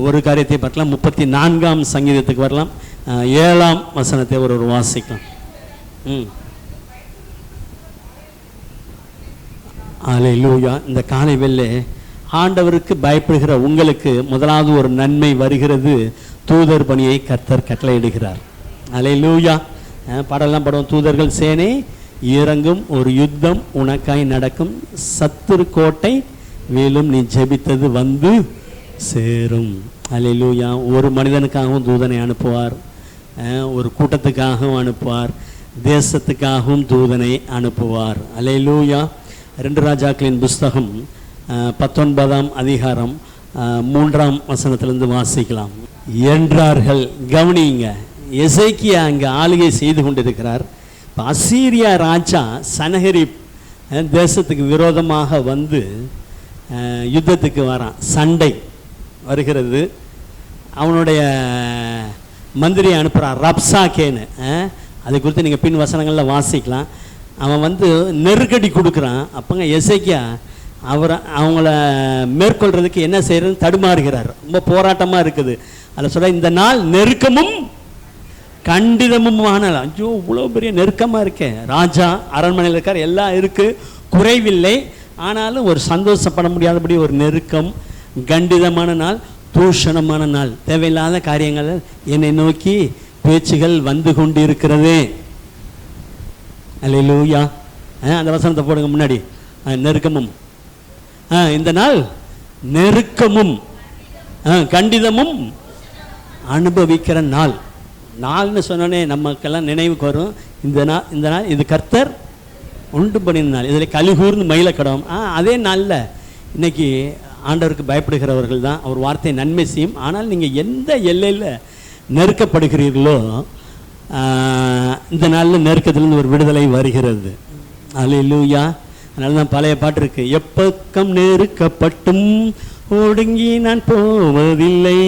ஒரு காரியத்தை பார்க்கலாம். 34ஆம் சங்கீதத்துக்கு வரலாம். 7ஆம் வசனத்தை ஒரு வாசிக்கலாம். அல்லேலூயா. இந்த காலை வேளை ஆண்டவருக்கு பயப்படுகிற உங்களுக்கு முதலாவது ஒரு நன்மை வருகிறது. தூதர் பணியை கர்த்தர் கட்டளையிடுகிறார். அல்லேலூயா. பாடலாம் படம், தூதர்கள் சேனை இறங்கும், ஒரு யுத்தம் உனக்காய் நடக்கும், சத்துரு கோட்டை மேலும் நீ ஜெபித்தது வந்து சேரும். அல்லேலூயா. ஒரு மனிதனுக்காகவும் தூதனை அனுப்புவார், ஒரு கூட்டத்துக்காகவும் அனுப்புவார், தேசத்துக்காகவும் தூதனை அனுப்புவார். அல்லேலூயா. 2 ராஜாக்களின் புஸ்தகம் 19ஆம் அதிகாரம் 3ஆம் வசனத்திலிருந்து வாசிக்கலாம். என்றார்கள். கவனிங்க, எசேக்கியா அங்கே ஆளுகை செய்து கொண்டிருக்கிறார். இப்போ அசீரியா ராஜா சனஹெரிப் தேசத்துக்கு விரோதமாக வந்து யுத்தத்துக்கு வரான். சண்டை வருகிறது. அவனுடைய மந்திரியை அனுப்புகிறான், ரப்சாக்கேன்னு. அதை குறித்து நீங்கள் பின் வசனங்களில் வாசிக்கலாம். அவன் வந்து நெருக்கடி கொடுக்குறான். அப்போங்க எசேக்கியா அவங்கள மேற்கொள்றதுக்கு என்ன செய்யறதுன்னு தடுமாறுகிறார். ரொம்ப போராட்டமாக இருக்குது. அதில் சொல்ல, இந்த நாள் நெருக்கமும் கண்டிதமுமான. ஐயோ, இவ்வளோ பெரிய நெருக்கமாக இருக்கேன். ராஜா அரண்மனையில் இருக்கார், எல்லாம் இருக்குது, குறைவில்லை. ஆனாலும் ஒரு சந்தோஷப்பட முடியாதபடி ஒரு நெருக்கம், கண்டிதமான நாள், தூஷணமான நாள், தேவையில்லாத காரியங்கள் என்னை நோக்கி பேச்சுகள் வந்து கொண்டு இருக்கிறதே. அல்லேலூயா. அந்த வசனத்தை போடுங்க முன்னாடி. நெருக்கமும், இந்த நாள் நெருக்கமும் கண்டிதமும் அனுபவிக்கிற நாள். நாள்னு சொன்னோன்னே நமக்கெல்லாம் நினைவுக்கு வரும் இந்த நாள் இது கர்த்தர் உண்டு பண்ணின நாள், இதில் கலிகூர்னு மயிலக்கடம். அதே நாளில் இன்னைக்கு ஆண்டவருக்கு பயப்படுகிறவர்கள் தான் அவர் வார்த்தை நன்மை செய்யும். ஆனால் நீங்கள் எந்த எல்லையில் நெருக்கப்படுகிறீர்களோ இந்த நாளில் நெருக்கத்திலிருந்து ஒரு விடுதலை வருகிறது. அல்லேலூயா. அதனால தான் பழைய பாட்டு இருக்கு, எப்பக்கம் நெருக்கப்பட்டும் ஒடுங்கி நான் போவதில்லை,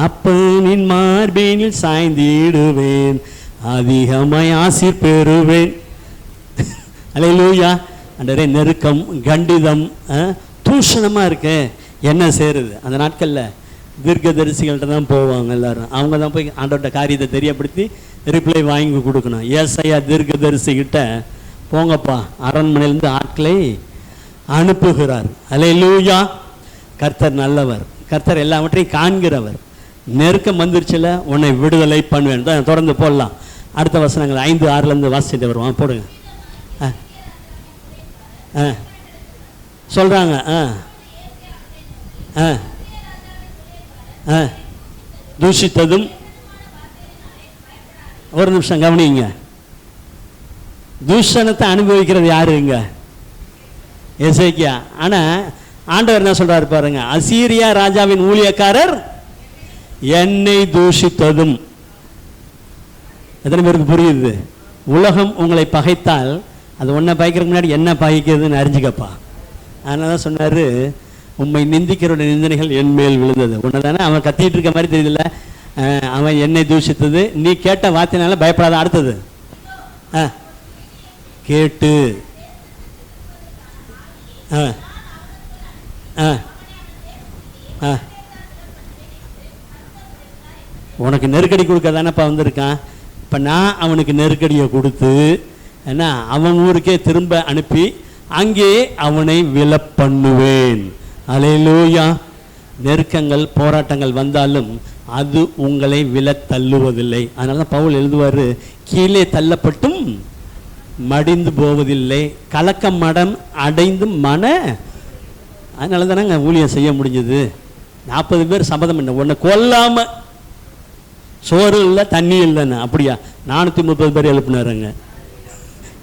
அப்பனின் மார்பேனில் சாய்ந்திடுவேன், அதிகமாய் ஆசீர் பெறுவேன். அல்லேலூயா. அன்றே நெருக்கம், கண்டிதம், தூஷணமாக இருக்கு. என்ன செய்கிறது? அந்த நாட்களில் தீர்க்கதரிசிகள்கிட்ட தான் போவாங்க எல்லாரும். அவங்க தான் போய் ஆண்டவர்கிட்ட காரியத்தை தெரியப்படுத்தி ரிப்ளை வாங்கி கொடுக்கணும். ஏசாயா தீர்க்கதரிசிகிட்ட போங்கப்பா, அரண்மனையிலேருந்து ஆட்களை அனுப்புகிறார். அல்லேலூயா. கர்த்தர் நல்லவர், கர்த்தர் எல்லாவற்றையும் காண்கிறவர். நெருக்கம் வந்துருச்சுல, உன்னை விடுதலை பண்ணுவேன். தான் தொடர்ந்து போடலாம். அடுத்த வசனங்கள் 5, 6லேருந்து வாசிச்சுட்டு வருவான். போடுங்க. சொல்கிறாங்க. தூஷித்ததும் ஒரு நிமிஷம் கவனிங்க. தூஷணத்தை அனுபவிக்கிறது யாருங்க? எசேக்கியா. ஆனா ஆண்டவர் என்ன சொல்றாரு பாருங்க, அசீரியா ராஜாவின் ஊழியக்காரர் என்னை தூஷித்ததும். எத்தனை பேருக்கு புரியுது? உலகம் உங்களை பகைத்தால் அது ஒன்றை பகைக்கிறதுக்கு முன்னாடி என்ன பகைக்கிறதுன்னு அறிஞ்சுக்கப்பா. அதனால தான் சொன்னார், உண்மை நிந்திக்கிறோட நிந்தனைகள் என் மேல் விழுந்தது. உன்னை தானே அவன் கத்திட்டு இருக்க மாதிரி தெரியுதுல்ல, அவன் என்னை தூஷித்தது, நீ கேட்ட வார்த்தைனால பயப்படாத. அடுத்தது கேட்டு உனக்கு நெருக்கடி கொடுக்க தானேப்பா வந்திருக்கான். இப்போ நான் அவனுக்கு நெருக்கடியை கொடுத்து என்ன அவன் ஊருக்கே திரும்ப அனுப்பி அங்கே அவனை விலப்பண்ணுவேன். அல்லேலூயா. நெருக்கங்கள் போராட்டங்கள் வந்தாலும் அது உங்களை விலத்தள்ளுவதில்லை. அதனால தான் பவுல் எழுதுவார், கீழே தள்ளப்பட்டும் மடிந்து போவதில்லை, கலக்க மடம் அடைந்தும் மன. அதனால தானே ஊழியம் செய்ய முடிஞ்சது. 40 பேர் சபதம் பண்ண, உன்னை கொல்லாமல் சோறு இல்லை தண்ணி இல்லைன்னு. அப்படியா? 430 பேர் எழுப்பினாருங்க.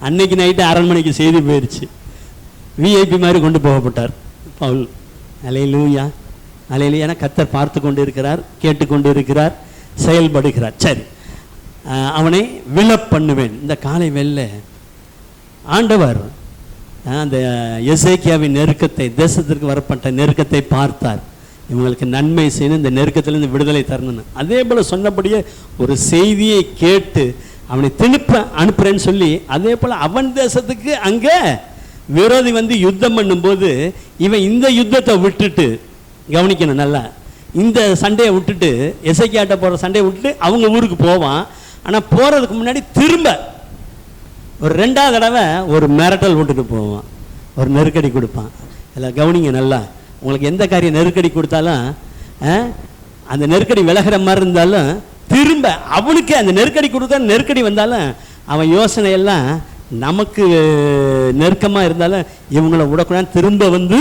அன்னைக்கு நைட்டு 6 மணிக்கு செய்தி போயிடுச்சு. விஐபி மாதிரி கொண்டு போகப்பட்டார் பவுல். அல்லேலூயா, அல்லேலூயா. ஏன்னா கர்த்தர் பார்த்து கொண்டு இருக்கிறார், கேட்டுக்கொண்டு இருக்கிறார், செயல்படுகிறார். சரி, அவனை விலப்பண்ணுவேன். இந்த காலை வெள்ளை ஆண்டவர் அந்த எசேக்கியாவின் நெருக்கத்தை, தேசத்திற்கு வரப்பட்ட நெருக்கத்தை பார்த்தார். இவங்களுக்கு நன்மை செய்யணும், இந்த நெருக்கத்திலிருந்து விடுதலை தரணும்னு. அதே போல் சொன்னபடியே ஒரு செய்தியை கேட்டு அவனை திருப்ப அனுப்புறேன்னு சொல்லி, அதே போல் அவன் தேசத்துக்கு அங்கே விரோதி வந்து யுத்தம் பண்ணும்போது இவன் இந்த யுத்தத்தை விட்டுட்டு, கவனிக்கணும் நல்லா, இந்த சண்டையை விட்டுட்டு, எசேக்கியாட்ட போகிற சண்டையை விட்டுட்டு அவங்க ஊருக்கு போவான். ஆனால் போகிறதுக்கு முன்னாடி திரும்ப ஒரு 2வது தடவை ஒரு மிரட்டல் விட்டுட்டு போவான், ஒரு நெருக்கடி கொடுப்பான். இல்லை கவனிங்க நல்லா, உங்களுக்கு எந்த காரியம் நெருக்கடி கொடுத்தாலும் அந்த நெருக்கடி விலகிற மாதிரி இருந்தாலும் திரும்ப அவனுக்கு அந்த நெருக்கடி கொடுத்தா, நெருக்கடி வந்தாலும் அவன் யோசனையெல்லாம் நமக்கு நெருக்கமாக இருந்தாலும் இவங்களை விடக்கூடாது, திரும்ப வந்து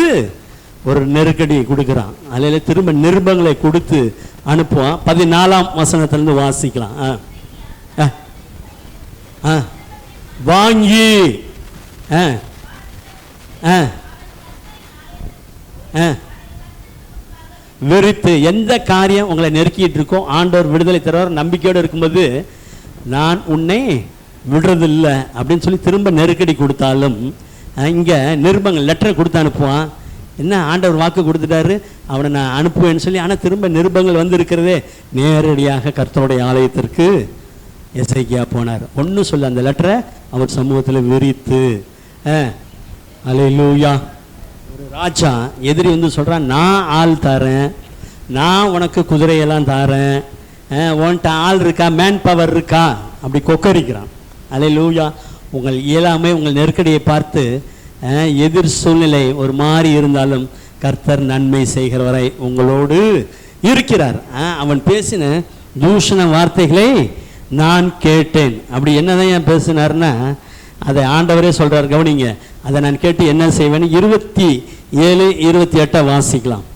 ஒரு நெருக்கடி கொடுக்குறான். அதில் திரும்ப நிருபங்களை கொடுத்து அனுப்புவான். 14ஆம் வசனத்திலிருந்து வாசிக்கலாம். வாங்கி வெறுத்து, எந்த காரியம் உங்களை நெருக்கிட்டு இருக்கோ ஆண்டவர் விடுதலை தருவார் நம்பிக்கையோடு இருக்கும்போது, நான் உன்னை விடுறதில்லை அப்படின்னு சொல்லி திரும்ப நெருக்கடி கொடுத்தாலும் இங்கே நிருபங்கள் லெட்டரை கொடுத்து அனுப்புவான். என்ன ஆண்டவர் வாக்கு கொடுத்துட்டாரு, அவனை நான் அனுப்புவேன்னு சொல்லி. ஆனால் திரும்ப நிருபங்கள் வந்து இருக்கிறதே. நேரடியாக கர்த்தருடைய ஆலயத்திற்கு எசேக்கியா போனார். ஒன்றும் சொல்ல, அந்த லெட்டரை அவர் சமூகத்தில் விரித்து. அல்லேலூயா. ஒரு ராஜா எதிரி வந்து சொல்கிறான், நான் ஆள் தரேன், நான் உனக்கு குதிரையெல்லாம் தரேன், உன்கிட்ட ஆள் இருக்கா, மேன் பவர் இருக்கா, அப்படி கொக்கரிக்கிறான். அல்லேலூயா. உங்கள் இயலாமை, உங்கள் நெருக்கடியை பார்த்து எதிர் சூழ்நிலை ஒரு மாதிரி இருந்தாலும் கர்த்தர் நன்மை செய்கிறவரை உங்களோடு இருக்கிறார். அவன் பேசின தூஷண வார்த்தைகளை நான் கேட்டேன். அப்படி என்னதான் ஏன் பேசினார்னா அதை ஆண்டவரே சொல்றார். கவனிங்க, அதை நான் கேட்டு என்ன செய்வேன். 27, 28 வாசிக்கலாம்.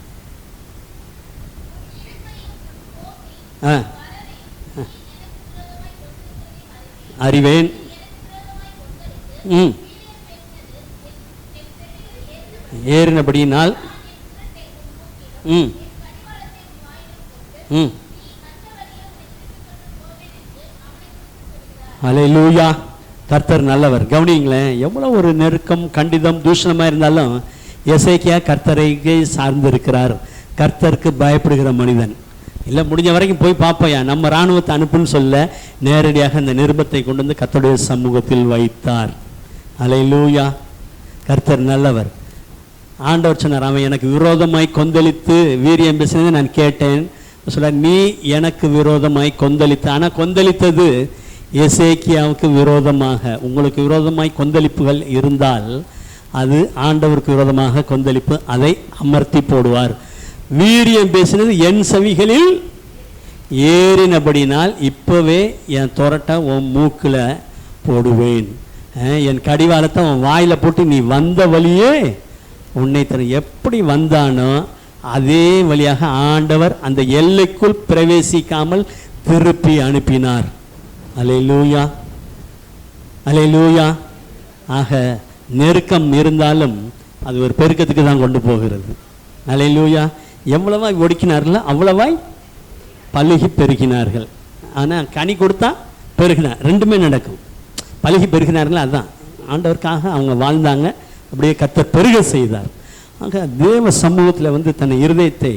அறிவேன். ஏறினபடியினால் அல்லேலூயா. கர்த்தர் நல்லவர். கவனிங்களேன், எவ்வளோ ஒரு நெருக்கம், கண்டிதம், தூஷணமாக இருந்தாலும் எசேக்கியா கர்த்தரைக்கே சார்ந்திருக்கிறார். கர்த்தருக்கு பயப்படுகிற மனிதன் இல்லை. முடிஞ்ச வரைக்கும் போய் பார்ப்போயா, நம்ம இராணுவத்தை அனுப்புன்னு சொல்ல நேரடியாக அந்த நிருபத்தை கொண்டு வந்து கர்த்தருடைய சமூகத்தில் வைத்தார். அல்லேலூயா. கர்த்தர் நல்லவர். ஆண்டவர் சொன்னார், அவன் எனக்கு விரோதமாய் கொந்தளித்து வீரியம் பேசினதை நான் கேட்டேன். சொல்ல, நீ எனக்கு விரோதமாய் கொந்தளித்த. ஆனால் கொந்தளித்தது எசேக்கியாவுக்கு விரோதமாக. உங்களுக்கு விரோதமாய் கொந்தளிப்புகள் இருந்தால் அது ஆண்டவருக்கு விரோதமாக கொந்தளிப்பு, அதை அமர்த்தி போடுவார். வீரியம் பேசினது என் செவிகளில் ஏறினபடினால் இப்போவே என் தொரட்டை உன் மூக்கில் போடுவேன், என் கடிவாளத்தை உன் வாயில் போட்டு நீ வந்த வழியே உன்னை தர. எப்படி வந்தானோ அதே வழியாக ஆண்டவர் அந்த எல்லைக்குள் பிரவேசிக்காமல் திருப்பி அனுப்பினார். அல்லேலூயா, அல்லேலூயா. ஆக நெருக்கம் இருந்தாலும் அது ஒரு பெருக்கத்துக்கு தான் கொண்டு போகிறது. அல்லேலூயா. எவ்வளவாய் ஒடுக்கினார்களோ அவ்வளவாய் பலுகி பெருகினார்கள். ஆனால் கனி கொடுத்தா பெருகினார், ரெண்டுமே நடக்கும். பலுகி பெருகினார்கள், அதுதான் ஆண்டவருக்காக அவங்க வாழ்ந்தாங்க. அப்படியே கர்த்தர் பெருக செய்தார். ஆக தேவ சமூகத்தில் வந்து தன் இருதயத்தை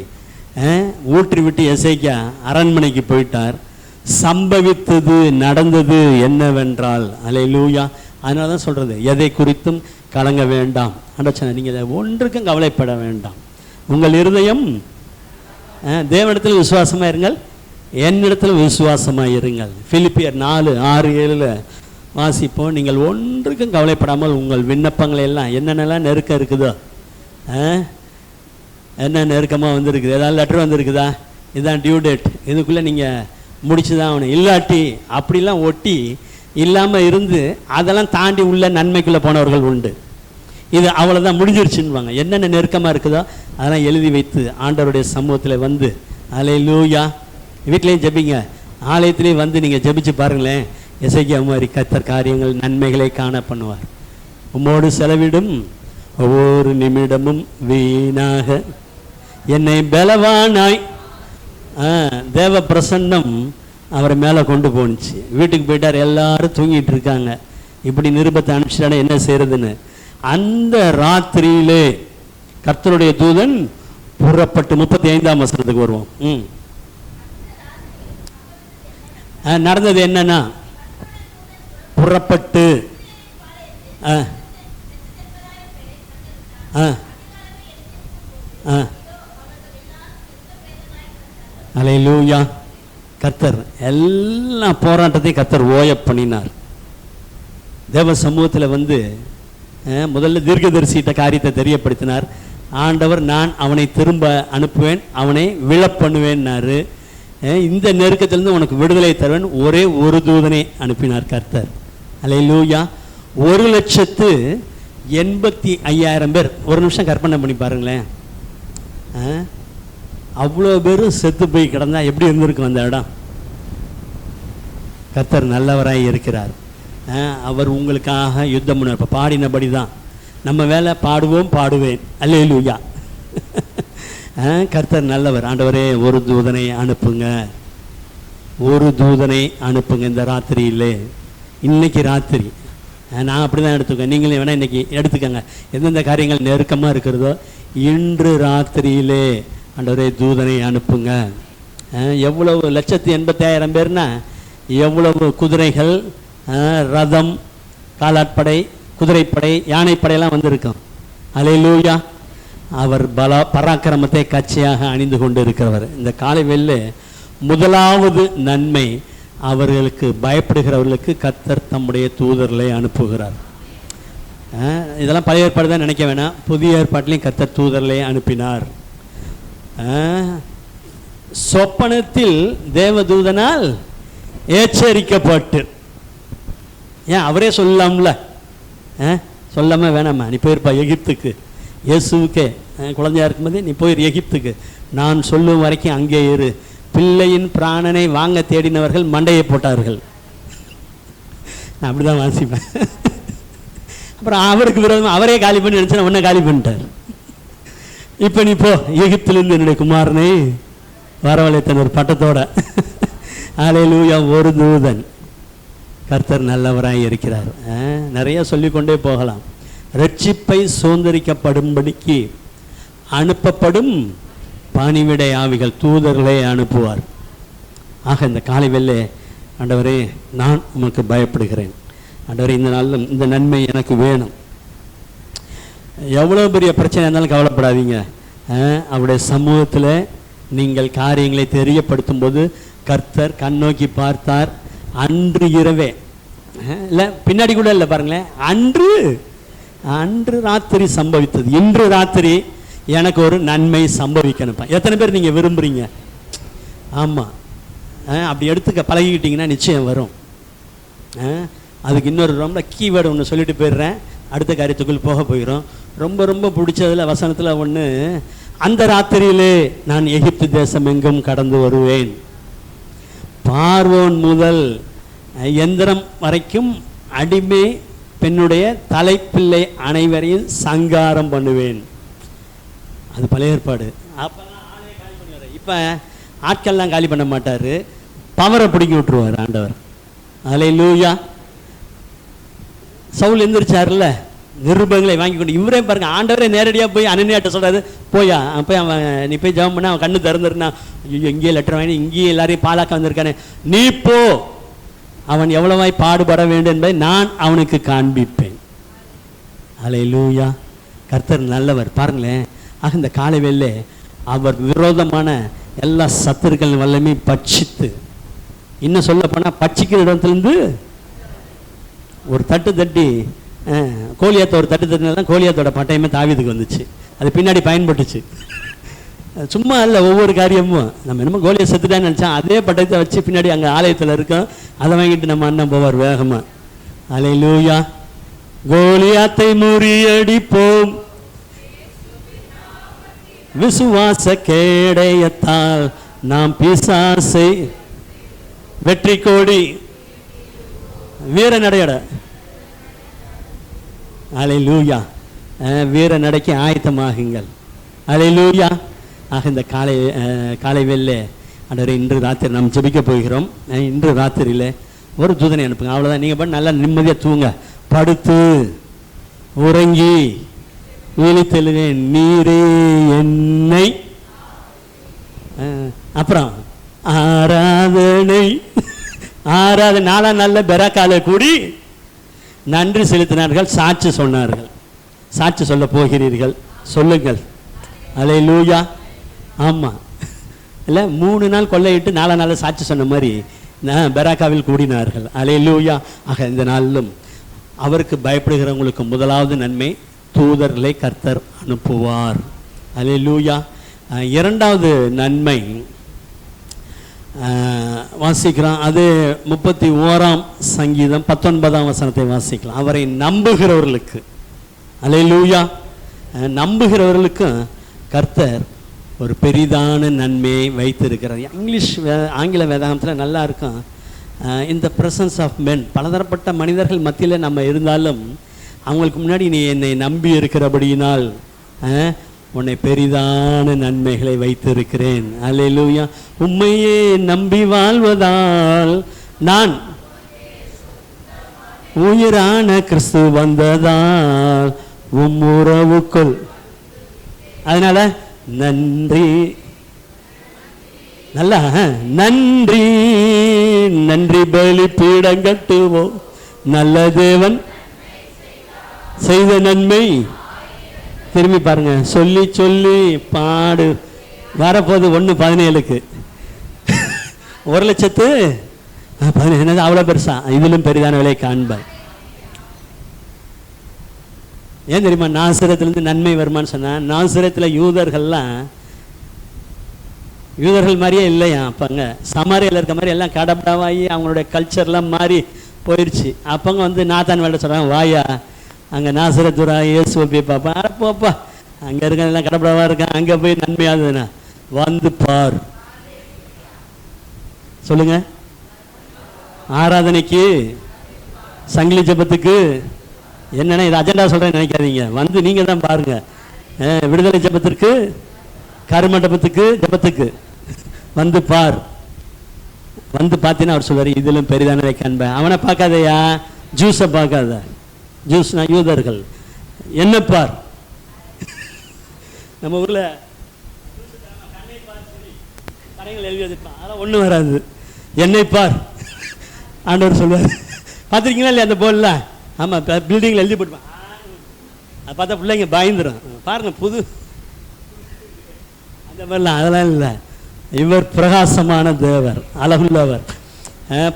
ஊற்றி விட்டு எசேக்கியா அரண்மனைக்கு போயிட்டார். சம்பவித்தது நடந்தது என்னவென்றால், அல்லேலூயா, அதனால தான் சொல்கிறது, எதை குறித்தும் கலங்க வேண்டாம். ஆண்டவரே, நீங்கள் ஒன்றுக்கும் கவலைப்பட வேண்டாம். உங்கள் இருதயம் தேவனிடத்தில் விசுவாசமாக இருங்கள், என்னிடத்தில் விசுவாசமாக இருங்கள். பிலிப்பியர் 4:6-7 வாசிப்போம். நீங்கள் ஒன்றுக்கும் கவலைப்படாமல் உங்கள் விண்ணப்பங்களை எல்லாம் என்னென்னலாம் நெருக்கம் இருக்குதோ, என்ன நெருக்கமாக வந்திருக்குது, ஏதாவது லெட்டர் வந்திருக்குதா, இதுதான் டியூ டேட், இதுக்குள்ளே நீங்கள் முடிச்சு தான் ஆகணும், இல்லாட்டி அப்படிலாம் ஒட்டி இல்லாமல் இருந்து அதெல்லாம் தாண்டி உள்ள நன்மைக்குள்ளே போனவர்கள் உண்டு. இது அவ்வளோதான், முடிஞ்சிருச்சுன்னுவாங்க. என்னென்ன நெருக்கமாக இருக்குதோ அதெல்லாம் எழுதி வைத்து ஆண்டவருடைய சமூகத்தில் வந்து, அல்லேலூயா, வீட்டிலையும் ஜெபிங்க, ஆலயத்திலையும் வந்து நீங்கள் ஜெபிச்சு பாருங்களேன். எசேக்கியா மாதிரி கர்த்தர் காரியங்கள் நன்மைகளை காண பண்ணுவார். உம்மோடு செலவிடும் ஒவ்வொரு நிமிடமும் வீணாக என்னை பலவானாய், தேவ பிரசன்னம் அவரை மேலே கொண்டு போணுச்சு. வீட்டுக்கு போயிட்டார், எல்லாரும் தூங்கிட்டு இருக்காங்க. இப்படி நிருபத்தை அனுப்பிச்சிட்டானே என்ன செய்யறதுன்னு. அந்த ராத்திரியிலே கர்த்தருடைய தூதன் புறப்பட்டு 35ஆம் வசனத்துக்கு வருவோம். நடந்தது என்னன்னா, புறப்பட்டு அல்லேலூயா, கர்த்தர் எல்லா போராட்டத்தையும் கர்த்தர் ஓய பண்ணினார். தேவ சமூகத்தில் வந்து முதல்ல தீர்க்கதரிசிட்ட காரியத்தை தெரியப்படுத்தினார். ஆண்டவர், நான் அவனை திரும்ப அனுப்புவேன், அவனை விழப்பண்ணுவேன்னாரு. இந்த நெருக்கத்திலிருந்து உனக்கு விடுதலை தருவேன். ஒரே ஒரு தூதனை அனுப்பினார் கர்த்தர். அல்லேலூயா. 1,85,000 பேர். ஒரு நிமிஷம் கற்பனை பண்ணி பாருங்களேன், அவ்வளோ பேரும் செத்து போய் கிடந்தா எப்படி இருந்திருக்கும் அந்த இடம். கர்த்தர் நல்லவராய் இருக்கிறார். அவர் உங்களுக்காக யுத்தம் பண்ணார். இப்போ பாடினபடி தான் நம்ம வேலை, பாடுவோம், பாடுவேன். அல்லேலூயா. கர்த்தர் நல்லவர். ஆண்டவரே, ஒரு தூதனை அனுப்புங்க, ஒரு தூதனை அனுப்புங்க இந்த ராத்திரியிலே. இன்னைக்கு ராத்திரி நான் அப்படி தான் எடுத்துக்கேன், நீங்களே வேணால் இன்றைக்கி எடுத்துக்கோங்க. எந்தெந்த காரியங்கள் நெருக்கமாக இருக்கிறதோ இன்று ராத்திரியிலே ஆண்டவரே தூதனை அனுப்புங்க. எவ்வளவு 1,85,000 பேர்னா எவ்வளவு குதிரைகள், ரதம், காலாட்படை, குதிரைப்படை, யானைப்படையெல்லாம் வந்திருக்கும். அல்லேலூயா. அவர் பராக்கிரமத்தை கட்சியாக அணிந்து கொண்டு இருக்கிறவர். இந்த காலை வேளையில முதலாவது நன்மை, அவர்களுக்கு பயப்படுகிறவர்களுக்கு கர்த்தர் தம்முடைய தூதர்களை அனுப்புகிறார். இதெல்லாம் பழைய ஏற்பாடு தான் நினைக்க வேணாம், புதிய ஏற்பாட்டிலையும் கர்த்தர் தூதர்களை அனுப்பினார். சொப்பனத்தில் தேவதூதனால் எச்சரிக்கப்பட்டு, ஏன் அவரே சொல்லலாம்ல, சொல்லாம வேணாமா, நீ போயிருப்பா எகிப்துக்கு, இயேசுக்கே குழந்தையா இருக்கும்போது நீ போயிரு எகிப்துக்கு, நான் சொல்லும் வரைக்கும் அங்கே இரு. பிள்ளையின் பிராணனை வாங்க தேடினவர்கள் மண்டையை போட்டார்கள். நான் அப்படிதான் வாசிப்பேன். அப்புறம் அவருக்கு விரோதமாக அவரே காலி பண்ணி நினைச்சா உன்னை காலி பண்ணிட்டார். இப்போ நீ போ, எகிப்திலிருந்து என்னுடைய குமாரனை வரவழைத்தன் ஒரு பட்டத்தோட. அல்லேலூயா. ஒரு தூதன். கர்த்தர் நல்லவராய் இருக்கிறார். நிறைய சொல்லிக்கொண்டே போகலாம். ரட்சிப்பை சுதந்திரிக்கப்படும்படிக்கு அனுப்பப்படும் பணிவிடை ஆவிகள், தூதர்களை அனுப்புவார். ஆக இந்த காலை வேளை, ஆண்டவரே நான் உமக்கு பயப்படுகிறேன், ஆண்டவரே இந்த நாளில் இந்த நன்மை எனக்கு வேணும். எவ்வளோ பெரிய பிரச்சனை இருந்தாலும் கவலைப்படாதீங்க. அவருடைய சமூகத்தில் நீங்கள் காரியங்களை தெரியப்படுத்தும் போது கர்த்தர் கண்ணோக்கி பார்த்தார். அன்று இரவே, இல்லை பின்னாடி கூட இல்லை பாருங்களேன், அன்று ராத்திரி சம்பவித்தது. இன்று ராத்திரி எனக்கு ஒரு நன்மை சம்பவிக்கணும்ப்பா. எத்தனை பேர் நீங்கள் விரும்புகிறீங்க? ஆமாம், அப்படி எடுத்துக்க பழகிக்கிட்டிங்கன்னா நிச்சயம் வரும். அதுக்கு இன்னொரு ரொம்ப கீவேர்டு ஒன்று சொல்லிட்டு போயிடுறேன், அடுத்த காரியத்துக்குள் போக போயிடும். ரொம்ப ரொம்ப பிடிச்சதில் வசனத்தில் ஒன்று, அந்த ராத்திரியிலே நான் எகிப்து தேசம் எங்கும் கடந்து வருவேன், பார்வோன் முதல் எந்திரம் வரைக்கும் அடிமை பெண்ணுடைய தலைப்பிள்ளை அனைவரையும் சங்காரம் பண்ணுவேன். அது பழைய ஏற்பாடு. அப்போல்லாம் ஆளே காலி பண்ணுவார். இப்போ ஆட்கள்லாம் காலி பண்ண மாட்டார், பவரை பிடிக்கி விட்டுருவார் ஆண்டவர். அல்லேலூயா. சவுல் எந்திரிச்சார்ல, நிருபங்களை வாங்கி கொண்டு இவரே பாருங்க, ஆண்டவரே நேரடியாக போய் அனனியாட்ட சொல்றாரு, போயா போய் அவன் நீ போய் ஜெபம் பண்ண அவன் கண்ணு திறந்துருனா, ஐயோ இங்கேயே லெட்டர் வாங்கி இங்கேயே எல்லாரையும் பாலாக்க வந்திருக்கானே, நீ போ, அவன் எவ்வளவாய் பாடுபட வேண்டும் என்பதை நான் அவனுக்கு காண்பிப்பேன். அல்லேலூயா. கர்த்தர் நல்லவர். பாருங்களேன், ஆக இந்த காலை வேளை அவர் விரோதமான எல்லா சத்துருக்கள் வல்லமே பட்சித்து, இன்னும் சொல்ல போனால் பட்சிக்கிற இடத்துலேருந்து ஒரு தட்டு தட்டி கோலியாத்த ஒரு தட்டு தட்டினால்தான் கோலியாத்தோட பட்டயமே தாவீதுக்கு வந்துச்சு. அது பின்னாடி பயன்பட்டுச்சு. சும்மா இல்லை, ஒவ்வொரு காரியமும் நம்ம என்னமோ கோலியை செத்துட்டான்னு நினச்சா அதே பட்டயத்தை வச்சு பின்னாடி அங்கே ஆலயத்தில் இருக்கோம், அதை வாங்கிட்டு நம்ம அண்ணன் போவார் வேகமாக. அல்லேலூயா. கோலியாத்தை முறியடிப்போம் விசுவாச கேடயத்தால், நாம் பிசாசை வெற்றி கோடி வீர நடையட. அல்லேலூயா. வீர நடைக்கு ஆயத்தமாகுங்கள். அல்லேலூயா. ஆக இந்த காலை வேளை ஆண்டவரே, இன்று ராத்திரி நாம் ஜெபிக்க போகிறோம். இன்று ராத்திரியில் ஒரு தூதனை அனுப்புங்க, அவ்வளோதான். நீங்கள் பண்ண நல்லா நிம்மதியாக தூங்க, படுத்து உறங்கி விழித்தெழுவேன், நீரே என்னை. அப்புறம் ஆராதனை 4 நாள்ல பெராக்கால கூடி நன்றி செலுத்தினார்கள், சாட்சி சொன்னார்கள். சாட்சி சொல்ல போகிறீர்கள், சொல்லுங்கள். அல்லேலூயா. ஆமாம், இல்லை 3 நாள் கொள்ளையிட்டு 4 நாள் சாட்சி சொன்ன மாதிரி பெராக்காவில் கூடினார்கள். அல்லேலூயா. ஆக இந்த நாளிலும் அவருக்கு பயப்படுகிறவங்களுக்கு முதலாவது நன்மை, தூதர்களை கர்த்தர் அனுப்புவார். அல்லேலூயா. இரண்டாவது நன்மை வாசிக்கிறோம், அது 31ஆம் சங்கீதம் 19ஆம் வசனத்தை வாசிக்கலாம். அவரை நம்புகிறவர்களுக்கு, அல்லேலூயா, நம்புகிறவர்களுக்கு கர்த்தர் ஒரு பெரிதான நன்மையை வைத்திருக்கிறார். ஆங்கில வேதாகமத்தில் நல்லா இருக்கும், இந்த பிரசன்ஸ் ஆஃப் மென், பலதரப்பட்ட மனிதர்கள் மத்தியில் நம்ம இருந்தாலும் அவங்களுக்கு முன்னாடி நீ என்னை நம்பி இருக்கிறபடியினால் உன்னை பெரிதான நன்மைகளை வைத்திருக்கிறேன். அல்லேலூயா. உம்மையே நம்பி வாழ்வதால் நான் உயிரான கிறிஸ்து வந்ததால் உம்முறவுக்குள், அதனால நன்றி, நல்லா நன்றி நன்றி பலிபீடம் கட்டுவோம், நல்ல தேவன் செய்த நன்மை. திரும்பி பாருங்க, சொல்லி சொல்லி பாடு. வரப்போது 1:17 1,00,000 அவ்வளோ பெருசா, இதிலும் பெரிதான விலை காண்பார். ஏன் தெரியுமா? நாசரத்திலிருந்து நன்மை வருமானு சொன்னா, நாசரத்தில் யூதர்கள் மாதிரியே இல்லையா அப்பங்க, சமாரியில் இருக்க மாதிரி எல்லாம் கடப்படாவாகி அவங்களுடைய கல்ச்சர்லாம் மாறி போயிடுச்சு. அப்பங்க வந்து நாத்தான் வேலை சொல்கிறாங்க, வாயா அங்கே நாசரத்துரா இயேசுவை போய் பார்ப்பா, போப்பா அங்கே இருக்க எல்லாம் கடப்படாவா இருக்கேன், அங்கே போய் நன்மையாகுதுண்ணா வந்து பார். சொல்லுங்க, ஆராதனைக்கு, சங்கிலி ஜெபத்துக்கு என்னென்ன இது அஜெண்டா சொல்கிறேன்னு நினைக்காதீங்க, வந்து நீங்கள் தான் பாருங்க. விடுதலை ஜெபத்திற்கு, கருமண்டபத்துக்கு, ஜெபத்துக்கு வந்து பார். வந்து பார்த்தீங்கன்னா அவர் சொல்வார், இதிலும் பெரிதானவை காண்பேன். அவனை பார்க்காதையா, ஜூஸை பார்க்காத. ஜூஸ்னா யூதர்கள். என்ன பார், நம்ம ஊரில் கடைகள் எழுதி வச்சிருப்பான், அதெல்லாம் ஒன்றும் வராது. என்னை பார் ஆண்டவர் சொல்வார். பார்த்துருக்கீங்களா இல்லையா அந்த போர்டில்? ஆமாம், பில்டிங்கில் எழுதி போட்டுப்பான். அதை பார்த்தா பிள்ளைங்க பயந்துடும். பாருங்க, புது அந்த மாதிரிலாம் அதெல்லாம் இல்லை. இவர் பிரகாசமான தேவர், அழகுள்ளவர்.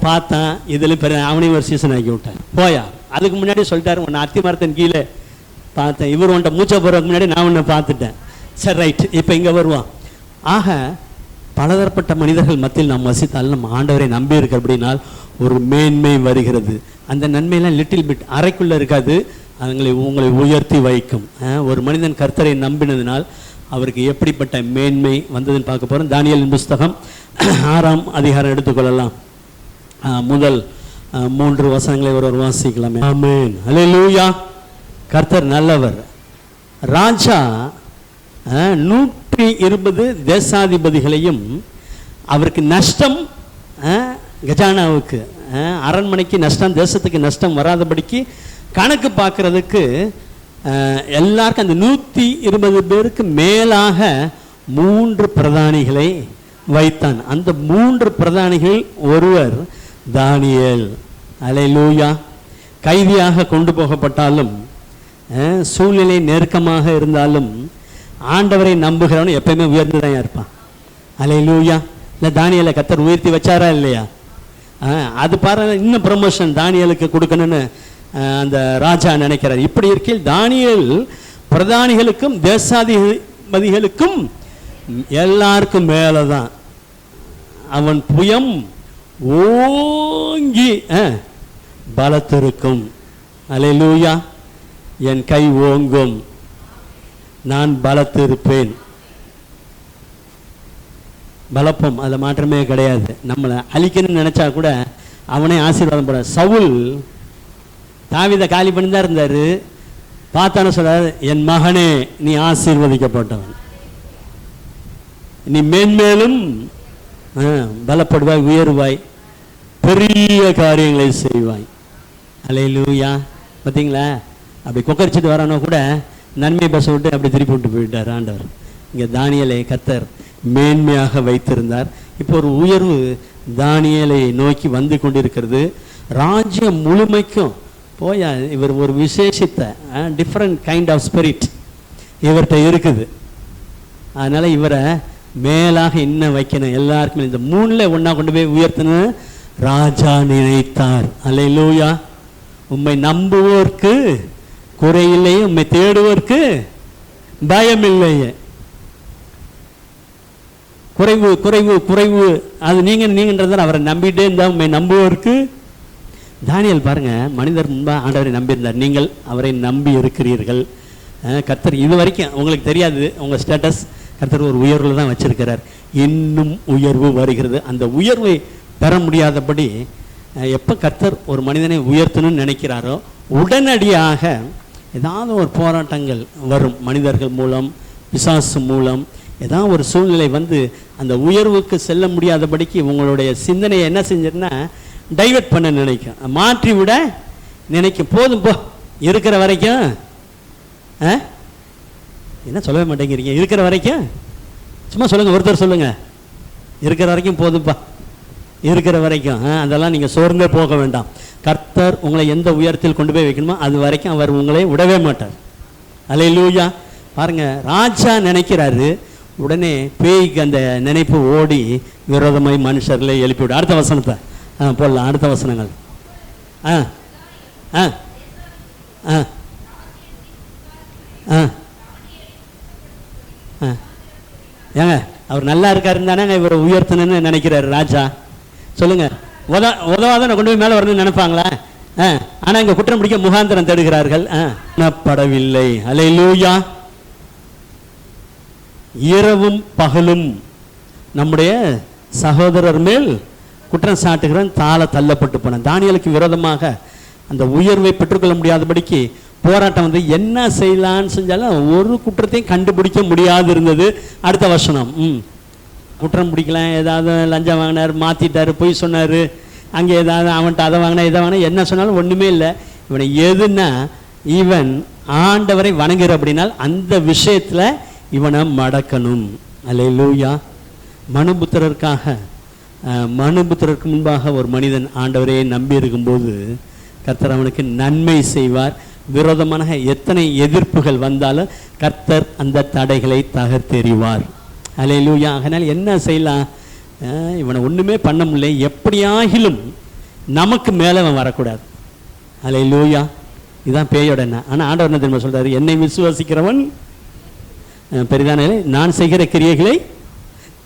பார்த்தான், இதில் பெரிய அவனையும் ஒரு சீசன் ஆக்கி விட்டான். போயா, அதுக்கு முன்னாடி சொல்லிட்டாரு, உன்னை அத்தி மரத்தின் கீழே பார்த்தேன், இவர் உன்ட்ட மூச்சை போகிறதுக்கு முன்னாடி நான் உன்னை பார்த்துட்டேன். சரி, ரைட், இப்போ இங்கே வருவான். ஆக பலதரப்பட்ட மனிதர்கள் மத்தியில் நாம் வசித்தால் நம்ம ஆண்டவரை நம்பி இருக்கிறபடினால் ஒரு மேன்மை வருகிறது. அந்த நன்மையெல்லாம் லிட்டில் பிட் அறைக்குள்ளே இருக்காது, உங்களை உயர்த்தி வைக்கும். ஒரு மனிதன் கர்த்தரை நம்பினதினால் அவருக்கு எப்படிப்பட்ட மேன்மை வந்ததுன்னு பார்க்க போகிறோம். தானியேலின் புஸ்தகம் 6ஆம் அதிகாரம் எடுத்துக்கொள்ளலாம். முதல் 3 வசனங்களை ஒரு வாசிக்கலாமே. ஆமென். அல்லேலூயா. கர்த்தர் நல்லவர். ராஜா 120 தேசாதிபதிகளையும் அவருக்கு நஷ்டம், கஜானாவுக்கு அரண்மனைக்கு நஷ்டம், தேசத்துக்கு நஷ்டம் வராதபடிக்கு கணக்கு பார்க்கறதுக்கு எல்லாருக்கும் அந்த 120 பேருக்கு மேலாக 3 பிரதானிகளை வைத்தான். அந்த 3 பிரதானிகள் ஒருவர் தானியேல். அல்லேலூயா. கைதியாக கொண்டு போகப்பட்டாலும் சூழ்நிலை நெருக்கமாக இருந்தாலும் ஆண்டவரை நம்புகிறவன் எப்பயுமே உயர்ந்துதான் இருப்பான். அல்லேலூயா. இல்லை தானியேலை கர்த்தர் உயர்த்தி வச்சாரா இல்லையா? அது பாருங்க, இன்னும் ப்ரமோஷன் தானியேலுக்கு கொடுக்கணும்னு அந்த ராஜா நினைக்கிறார். இப்படி இருக்கையில் தானியேல் பிரதானிகளுக்கும் தேசாதிபதிகளுக்கும் எல்லாருக்கும் மேலதான். அவன் புயம் ஓங்கி பலத்திருக்கும். அல்லேலூயா. என் கை ஓங்கும், நான் பலத்திருப்பேன். பலப்பம், அதில் மாற்றமே கிடையாது. நம்மளை அழிக்கணும்னு நினைச்சா கூட அவனே ஆசீர்வாதம் போட. சவுல் தாவீதை காலி பண்ணி தான் இருந்தார். பார்த்தானு சொல்றாரு, என் மகனே நீ ஆசீர்வதிக்கப்பட்டவன், நீ மேன்மேலும் பலப்படுவாய், உயர்வாய், பெரிய காரியங்களை செய்வாய். அல்லேலூயா. பார்த்தீங்களா? அப்படி கொக்கரிச்சிட்டு வரானோ கூட நன்மை பஸ் விட்டு அப்படி திருப்பி விட்டு போயிட்டார் ஆண்டவர். இங்கே தானியேலை கர்த்தர் மேன்மையாக வைத்திருந்தார். இப்போ ஒரு உயர்வு தானியேலை நோக்கி வந்து கொண்டிருக்கிறது. ராஜ்யம் முழுமைக்கும் போய் இவர் ஒரு விசேஷித்த டிஃப்ரெண்ட் கைண்ட் ஆஃப் ஸ்பிரிட் இவர்கிட்ட இருக்குது. அதனால இவரை மேலாக என்ன வைக்கணும், எல்லாருக்குமே இந்த 3ல் ஒன்றா கொண்டு போய் உயர்த்தணும் ராஜா நினைத்தார். அல்லேலூயா. உம்மை நம்புவோர்க்கு குறையில்லையே, உம்மை தேடுவோர்க்கு பயம் இல்லையே. குறைவு குறைவு குறைவு அது நீங்கன்றதால் அவரை நம்பிட்டே இருந்தால் உண்மை நம்புவோருக்கு. தானியேல் பாருங்க, மனிதர் முன்பாக ஆண்டவரை நம்பியிருந்தார். நீங்கள் அவரை நம்பி இருக்கிறீர்கள். கர்த்தர் இது வரைக்கும் உங்களுக்கு தெரியாது உங்கள் ஸ்டேட்டஸ். கர்த்தர் ஒரு உயர்வில் தான் வச்சிருக்கிறார். இன்னும் உயர்வு வருகிறது. அந்த உயர்வை பெற முடியாதபடி எப்போ கர்த்தர் ஒரு மனிதனை உயர்த்தணும்னு நினைக்கிறாரோ உடனடியாக ஏதாவது ஒரு போராட்டங்கள் வரும். மனிதர்கள் மூலம், பிசாசு மூலம் ஏதாவது ஒரு சூழ்நிலை வந்து அந்த உயர்வுக்கு செல்ல முடியாதபடிக்கு உங்களுடைய சிந்தனையை என்ன செஞ்சிருன்னா டைவர்ட் பண்ண நினைக்கும், மாற்றி விட நினைக்கும். போதும் போ, இருக்கிற வரைக்கும். என்ன சொல்லவே மாட்டேங்கிறீங்க? இருக்கிற வரைக்கும் சும்மா சொல்லுங்க, ஒருத்தர் சொல்லுங்க, இருக்கிற வரைக்கும் போதும்பா, இருக்கிற வரைக்கும். அதெல்லாம் நீங்கள் சோர்ந்தே போக வேண்டாம். கர்த்தர் உங்களை எந்த உயரத்தில் கொண்டு போய் வைக்கணுமோ அது வரைக்கும் அவர் உங்களை விடவே மாட்டார். அல்லேலூயா. பாருங்க, ராஜா நினைக்கிறாரு, உடனே பேய்க்கு அந்த நினைப்பு ஓடி விரோதமாய் மனுஷர்களை எழுப்பிவிடும். அடுத்த வசனத்தை போடலாம். அடுத்த வசனங்கள். ஏங்க அவர் நல்லா இருக்காருன்னு தானே இவரை உயர்த்தணும்னு நினைக்கிறாரு ராஜா. சொல்லுங்க, உதவாதான் கொண்டு போய் மேலே வரணும்னு நினைப்பாங்களா? ஆனால் இங்கே குற்றம் பிடிக்க முகாந்திரம் தேடுகிறார்கள். படவில்லை. அல்லேலூயா. இரவும் பகலும் நம்முடைய சகோதரர் மேல் குற்றம் சாட்டுகிறவன் தாள தள்ளப்பட்டு போனான். தானியேலுக்கு விரோதமாக அந்த உயர்வை பெற்றுக்கொள்ள முடியாதபடிக்கு போராட்டம் வந்து என்ன செய்யலான்னு செஞ்சாலும் ஒரு குற்றத்தையும் கண்டுபிடிக்க முடியாது இருந்தது. அடுத்த வசனம். குற்றம் பிடிக்கலாம், ஏதாவது லஞ்சம் வாங்கினார், மாற்றிட்டார், பொய் சொன்னார், அங்கே ஏதாவது அவன்கிட்ட அதை வாங்கினா இதை வாங்கினா என்ன சொன்னாலும் ஒன்றுமே இல்லை. இவனை எதுன்னா இவன் ஆண்டவரை வணங்குற அப்படின்னால் அந்த விஷயத்தில் இவனை மடக்கணும். அல்லேலூயா. மனுபுத்திரருக்கு முன்பாக ஒரு மனிதன் ஆண்டவரையே நம்பி இருக்கும்போது கர்த்தர் அவனுக்கு நன்மை செய்வார். விரோதமான எத்தனை எதிர்ப்புகள் வந்தாலும் கர்த்தர் அந்த தடைகளை தகர்த்தெறிவார். அல்லேலூயா. அதனால் என்ன செய்யலாம்? இவனை ஒன்றுமே பண்ண முடியல, எப்படியாகிலும் நமக்கு மேலே அவன் வரக்கூடாது. அல்லேலூயா. இதுதான் பேயோட என்ன. ஆனால் ஆண்டவர் என்ன தெரியுமா சொல்கிறாரு? என்னை விசுவாசிக்கிறவன் பெரிதான நான் செய்கிற கிரியைகளை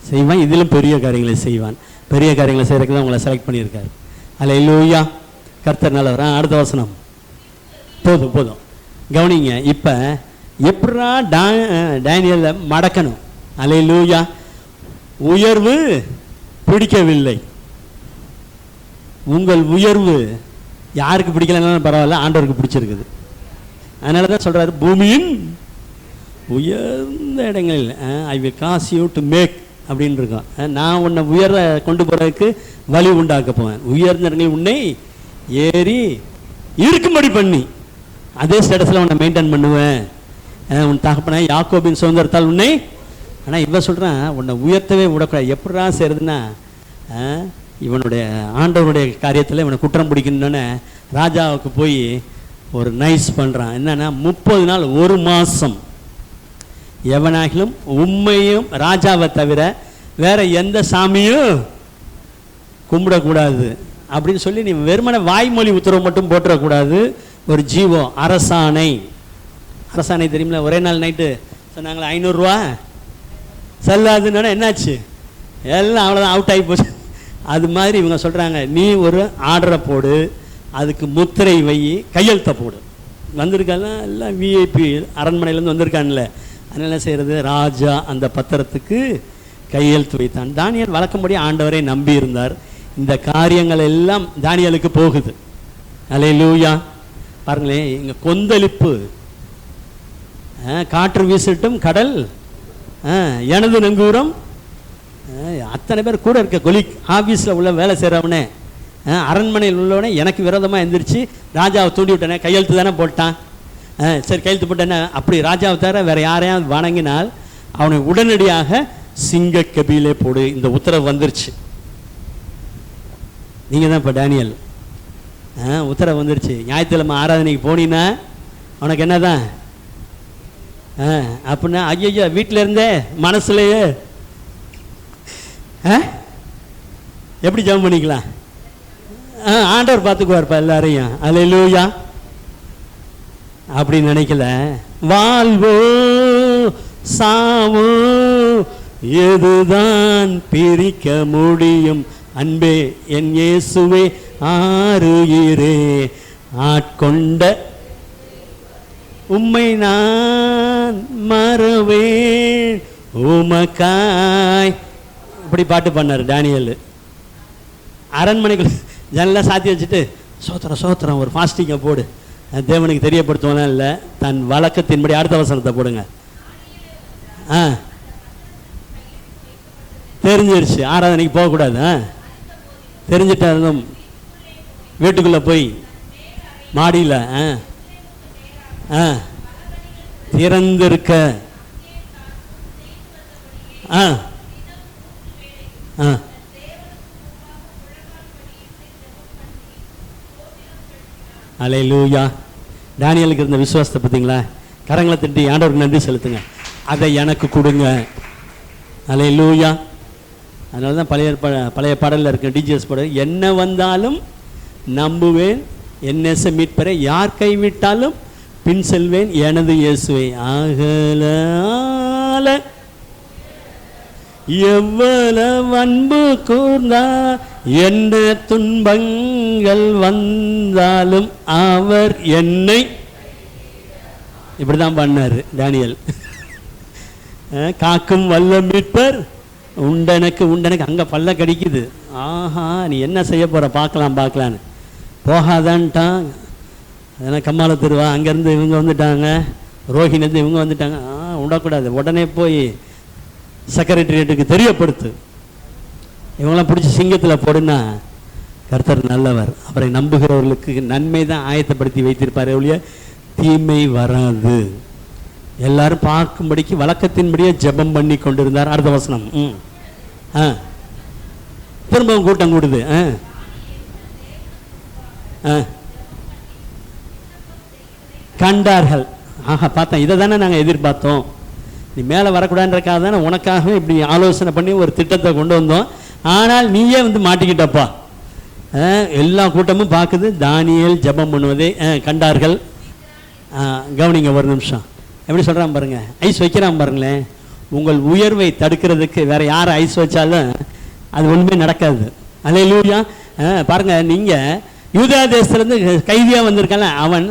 செய்வான், இதிலும் பெரிய காரியங்களை செய்வான். பெரிய காரியங்களை செய்கிறதுக்கு தான் உங்களை செலக்ட் பண்ணியிருக்காரு. அல்லேலூயா. கர்த்தர் நல்லவர். அடுத்த வசனம். போதும் கவனிங்க. இப்போ எப்படா டேனியலை மடக்கணும்? அல்லேலூயா. உயர்வு பிடிக்கவில்லை. உங்கள் உயர்வு யாருக்கு பிடிக்கலனாலும் பரவாயில்ல, ஆண்டவருக்கு பிடிச்சிருக்குது. அதனால தான் சொல்கிறாரு, பூமியின் உயர்ந்த இடங்களில் I will cause you to make அப்படின்னு இருக்கோம். நான் உன்னை உயர கொண்டு போகிறதுக்கு வழி உண்டாக்க போவேன். உயர்ந்த இடங்களில் உன்னை ஏறி இருக்கும்படி பண்ணி அதே ஸ்டேட்டஸில் உன்னை மெயின்டைன் பண்ணுவேன். உன் தகப்பன யாக்கோபின் சுதந்திரத்தால் உன்னை. ஆனால் இவன் சொல்கிறான், உன்னை உயர்த்தவே விடக்கூடாது. எப்படா செய்கிறதுனா, இவனுடைய ஆண்டவனுடைய காரியத்தில் இவனை குற்றம் பிடிக்கணுன்னு ராஜாவுக்கு போய் ஒரு நைஸ் பண்ணுறான். என்னன்னா 30 நாள் 1 மாதம் எவனாகிலும் உண்மையும் ராஜாவை தவிர வேற எந்த சாமியும் கும்பிடக்கூடாது அப்படின்னு சொல்லி, நீ வெறுமனை வாய்மொழி உத்தரவு மட்டும் போட்டுறக்கூடாது. ஒரு ஜீவம் அரசாணை. அரசாணை தெரியுமில்ல? ஒரே நாள் நைட்டு சொன்னாங்களே 500 ரூபா செல்லாதுன்னா என்னாச்சு, எல்லாம் அவ்வளோதான், அவுட் ஆகி போச்சு. அது மாதிரி இவங்க சொல்கிறாங்க, நீ ஒரு ஆர்டரை போடு, அதுக்கு முத்திரை வை, கையெழுத்தை போடு. வந்திருக்காலாம் எல்லாம் விஐபி அரண்மனையிலேருந்து வந்திருக்கான்ல. அதனால் என்ன செய்கிறது, ராஜா அந்த பத்திரத்துக்கு கையெழுத்து வைத்தான். தானியேல் வழக்கம்படி ஆண்டவரை நம்பி இருந்தார். இந்த காரியங்கள் எல்லாம் தானியேலுக்கு போகுது. அல்லேலூயா. பாருங்களேன், இங்கே கொந்தளிப்பு, காற்று வீசட்டும் கடல் எனது நங்கூரம். அத்தனை பேர் கூட இருக்க கொலிக், ஆஃபீஸில் உள்ள வேலை செய்கிறவனே, அரண்மனையில் உள்ளவனே எனக்கு விரோதமாக எழுந்திரிச்சு ராஜாவை தூண்டி விட்டனே, கையெழுத்து தானே போட்டான். சரி கையெழுத்து போட்டேன்னா, அப்படி ராஜாவை தவிர வேறு யாரையாவது வணங்கினால் அவனை உடனடியாக சிங்க கபிலே போடு. இந்த உத்தரவு வந்துருச்சு. நீங்கள் தான் இப்போ டேனியல். உத்தரவு வந்துருச்சு. ஞாயிற்றுக்கிழமை ஆராதனைக்கு போனீன்னா அவனுக்கு என்ன தான் அப்படின்னா, ஐயோ வீட்டில் இருந்தே மனசுலையே எப்படி ஜெபம் பண்ணிக்கலாம், ஆண்டவர் பார்த்துக்குவார்ப்பா எல்லாரையும். அல்லேலூயா. அப்படி நினைக்கல. வாழ்வோ சாவோ எதுதான் பிரிக்க முடியும், அன்பே என் இயேசுவே ஆறுகிறே ஆட்கொண்ட உம்மை நான் மறவேன் உமக்காய். இப்படி பாட்டு பண்ணார் டேனியல். அரண்மனைக்குள்ள ஜன்னெல்லாம் சாத்தி வச்சுட்டு சோத்திரம் சோத்திரம் ஒரு ஃபாஸ்டிங்கை போடு, தேவனுக்கு தெரியப்படுத்துவோம்னா இல்லை, தன் வழக்கத்தின்படி. அடுத்த வசனத்தை போடுங்க. தெரிஞ்சிருச்சு, ஆராதனைக்கு போகக்கூடாது. தெரிஞ்சிட்டாலும் வீட்டுக்குள்ளே போய் மாடியில் திறந்திருக்க அல்லேலூயா. தானியேலுக்கு இருந்த விசுவாசத்தை பார்த்தீங்களா? கரங்களை தட்டி ஆண்டவருக்கு நன்றி செலுத்துங்க. அதை எனக்கு கொடுங்க. அல்லேலூயா. அதனால தான் பழைய பாடலில் இருக்க டிஜிஎஸ் பாடல், என்ன வந்தாலும் நம்புவேன் என்னெச மீட்பரை, யார் கைவிட்டாலும் பின் செல்வேன் எனது இயேசுவை. ஆகலால எவ்வளவு அன்பு கூர்ந்தா, என்ன துன்பங்கள் வந்தாலும் அவர் என்னை. இப்படிதான் பண்ணாரு தானியேல். காக்கும் வல்ல மீட்பர் உண்டனக்கு உண்டனக்கு. அங்கே பல்ல கடிக்குது. ஆஹா, நீ என்ன செய்ய போகிற பார்க்கலாம் பார்க்கலான்னு. போகாதான்ட்டான். அதனால் கம்மாள திருவா அங்கேருந்து இவங்க வந்துட்டாங்க, ரோஹிணிலேருந்து இவங்க வந்துட்டாங்க. விடக்கூடாது, உடனே போய் செக்ரட்டரியேட்டுக்கு தெரியப்படுத்து, இவங்களாம் பிடிச்சி சிங்கத்தில் போடுன்னா. கர்த்தர் நல்லவர், அவரை நம்புகிறவர்களுக்கு நன்மை தான் ஆயத்தப்படுத்தி வைத்திருப்பார், ஒழிய தீமை வராது. எல்லாரும் பார்க்கும்படிக்கு வழக்கத்தின்படியே ஜெபம் பண்ணி கொண்டிருந்தார். அடுத்த வசனம். திரும்பவும் கூட்டம் கூடுது. கண்டார்கள். ஆஹா, பார்த்தேன், இதை தானே நாங்கள் எதிர்பார்த்தோம். நீ மேலே வரக்கூடாதுன்றக்காக தானே உனக்காகவே இப்படி ஆலோசனை பண்ணி ஒரு திட்டத்தை கொண்டு வந்தோம். ஆனால் நீயே வந்து மாட்டிக்கிட்டப்பா. எல்லா கூட்டமும் பார்க்குது, தானியேல் ஜெபம் பண்ணுவதே கண்டார்கள். கவனிங்க ஒரு நிமிஷம். எப்படி சொல்கிறான் பாருங்க, ஐஸ் வைக்கிறான் பாருங்களேன். உங்கள் உயர்வை தடுக்கிறதுக்கு வேற யார் ஐஸ் வச்சாலும் அது ஒன்றுமே நடக்காது. அல்லேலூயா. பாருங்க, நீங்கள் யூதா தேசத்துலேருந்து கைதியாக வந்திருக்கல, அவன்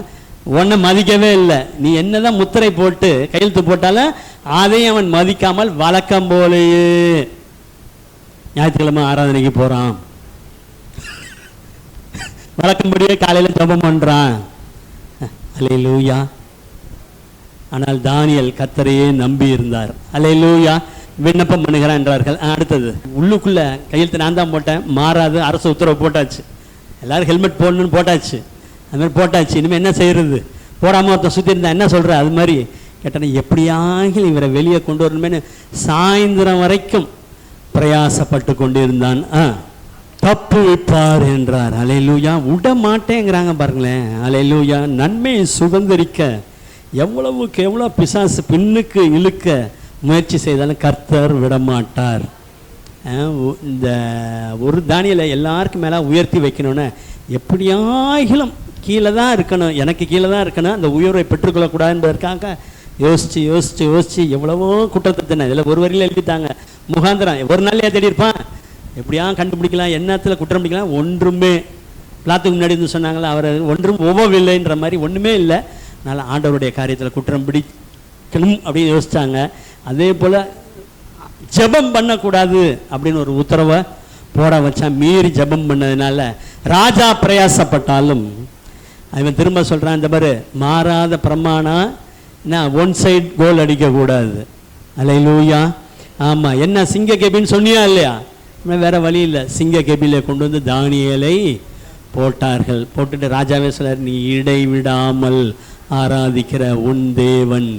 உன்னை மதிக்கவே இல்லை. நீ என்னதான் முத்திரை போட்டு கையெழுத்து போட்டாலும் அதையும் அவன் மதிக்காமல் வழக்கம் போலேயே ஞாயிற்றுக்கிழமை ஆராதனைக்கு போகிறான். வழக்கம்படியே காலையில் ஜெபம் பண்ணுறான். அல்லேலூயா. ஆனால் தானியேல் கர்த்தரையே நம்பி இருந்தார். அல்லேலூயா. விண்ணப்பம் பண்ணுகிறான் என்றார்கள். அடுத்தது உள்ளுக்குள்ள கையெழுத்து நான் தான் போட்டேன், மாறாது, அரசு உத்தரவு போட்டாச்சு, எல்லாரும் ஹெல்மெட் போடணும்னு போட்டாச்சு, அது மாதிரி போட்டாச்சு, இனிமேல் என்ன செய்யறது, போடாமல் ஒருத்தன் சுற்றி இருந்தா என்ன சொல்கிற, அது மாதிரி கேட்டேன். எப்படியாக இவரை வெளியே கொண்டு வரணுமேனு சாயந்தரம் வரைக்கும் பிரயாசப்பட்டு கொண்டு இருந்தான். தப்பு வைப்பார் என்றார். அல்லேலூயா. விட மாட்டேங்கிறாங்க பாருங்களேன். அல்லேலூயா. நன்மையை சுதந்திரிக்க எவ்வளவுக்கு எவ்வளோ பிசாசு பின்னுக்கு இழுக்க முயற்சி செய்தாலும் கர்த்தர் விடமாட்டார். இந்த ஒரு தானியலை எல்லாருக்கும் மேலே உயர்த்தி வைக்கணும்னு எப்படியாகிலும் கீழே தான் இருக்கணும், எனக்கு கீழே தான் இருக்கணும், அந்த உயர்வை பெற்றுக்கொள்ளக்கூடாது என்பதற்காக யோசித்து யோசித்து யோசித்து எவ்வளவோ குற்றத்தை இதில் ஒரு வரியில் எழுதிட்டாங்க. முகாந்திரம் ஒரு நாளையே தேடி இருப்பான், எப்படியா கண்டுபிடிக்கலாம், என்னத்தில் குற்றம் பிடிக்கலாம், ஒன்றுமே பிளாத்துக்கு முன்னாடி இருந்து சொன்னாங்களா, அவர் ஒன்றும் ஒவ்வொருவில்லைன்ற மாதிரி ஒன்றுமே இல்லை. அதனால் ஆண்டவருடைய காரியத்தில் குற்றம் பிடிக்கணும் அப்படின்னு யோசித்தாங்க. அதே போல் ஜெபம் பண்ணக்கூடாது அப்படின்னு ஒரு உத்தரவை போட வச்சா, மீறி ஜெபம் பண்ணதுனால ராஜா பிரயாசப்பட்டாலும் அவன் திரும்ப சொல்கிறான், இந்த மாதிரி மாறாத பிரமாணம், நான் ஒன் சைட் கோல் அடிக்கக்கூடாது. அல்லேலூயா. ஆமாம், என்ன சிங்க கேபின்னு சொன்னியா இல்லையா, வேற வழி இல்லை, சிங்க கேபில கொண்டு வந்து தானியேலை போட்டார்கள். போட்டுட்டு ராஜாவே சொல்றார், நீ இடைவிடாமல் ஆராதிக்கிற உன் தேவன்.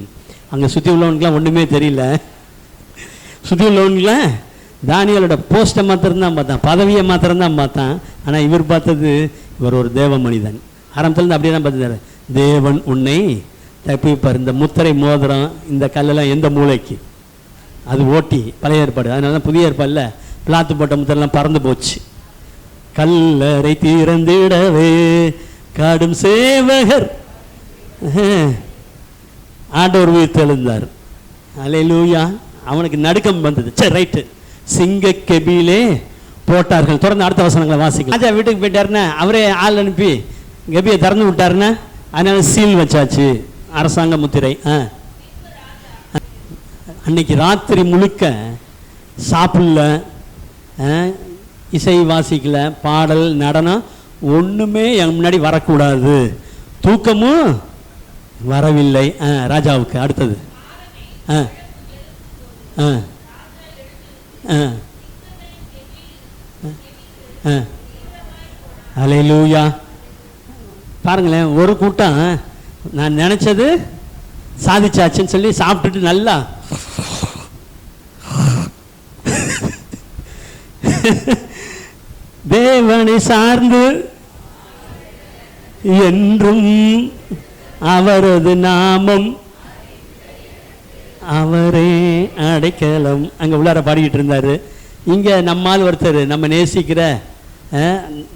அங்கே சுற்றி உள்ளவனுக்குலாம் ஒன்றுமே தெரியல, சுற்றி உள்ளவனுக்குலாம் தானியேலோட போஸ்ட்டை மாத்திரம்தான் பார்த்தான், பதவியை மாத்திரம்தான் பார்த்தான். ஆனால் இவர் பார்த்தது, இவர் ஒரு தேவ மனிதன். ஆரம்பத்துலேருந்து அப்படியே தான் பார்த்துட்டாரு. தேவன் உன்னை தப்பிப்பார். இந்த முத்திரை மோதிரம் இந்த கல்லெல்லாம் எந்த மூளைக்கு, அது ஓட்டி பழைய ஏற்பாடு, அதனால தான் புதிய ஏற்பாடில் பிளாத்து போட்ட முத்திரெல்லாம் பறந்து போச்சு. கல்லறை திறந்திடவே காடும் சேவகர் ஆண்டவர் உயிர் தெழுந்தார். அல்லேலூயா. அவனுக்கு நடுக்கம் வந்தது. சரி ரைட்டு, சிங்க கெபியிலே போட்டார்கள். தொடர்ந்து அடுத்த வசனங்களை வாசிக்கலாம். ராஜா வீட்டுக்கு போயிட்டாருன்னா அவரே ஆள் அனுப்பி கெபியை திறந்து விட்டாருன்னா, அதனால சீல் வச்சாச்சு, அரசாங்க முத்திரை. அன்னைக்கு ராத்திரி முழுக்க சாப்பிடல, இசை வாசிக்கல, பாடல் நடனம் ஒன்றுமே என் முன்னாடி வரக்கூடாது, தூக்கமும் வரவில்லை ராஜாவுக்கு. அடுத்தது அல்லேலூயா. பாருங்களேன், ஒரு கூட்டம் நான் நினைச்சது சாதிச்சாச்சுன்னு சொல்லி சாப்பிட்டுட்டு நல்லா தேவனை சார்ந்து என்றும் அவரது நாமம் அவரே அடைக்கலம் அங்கே உள்ளார பாடிக்கிட்டு இருந்தார். இங்கே நம்மால் ஒருத்தர் நம்ம நேசிக்கிற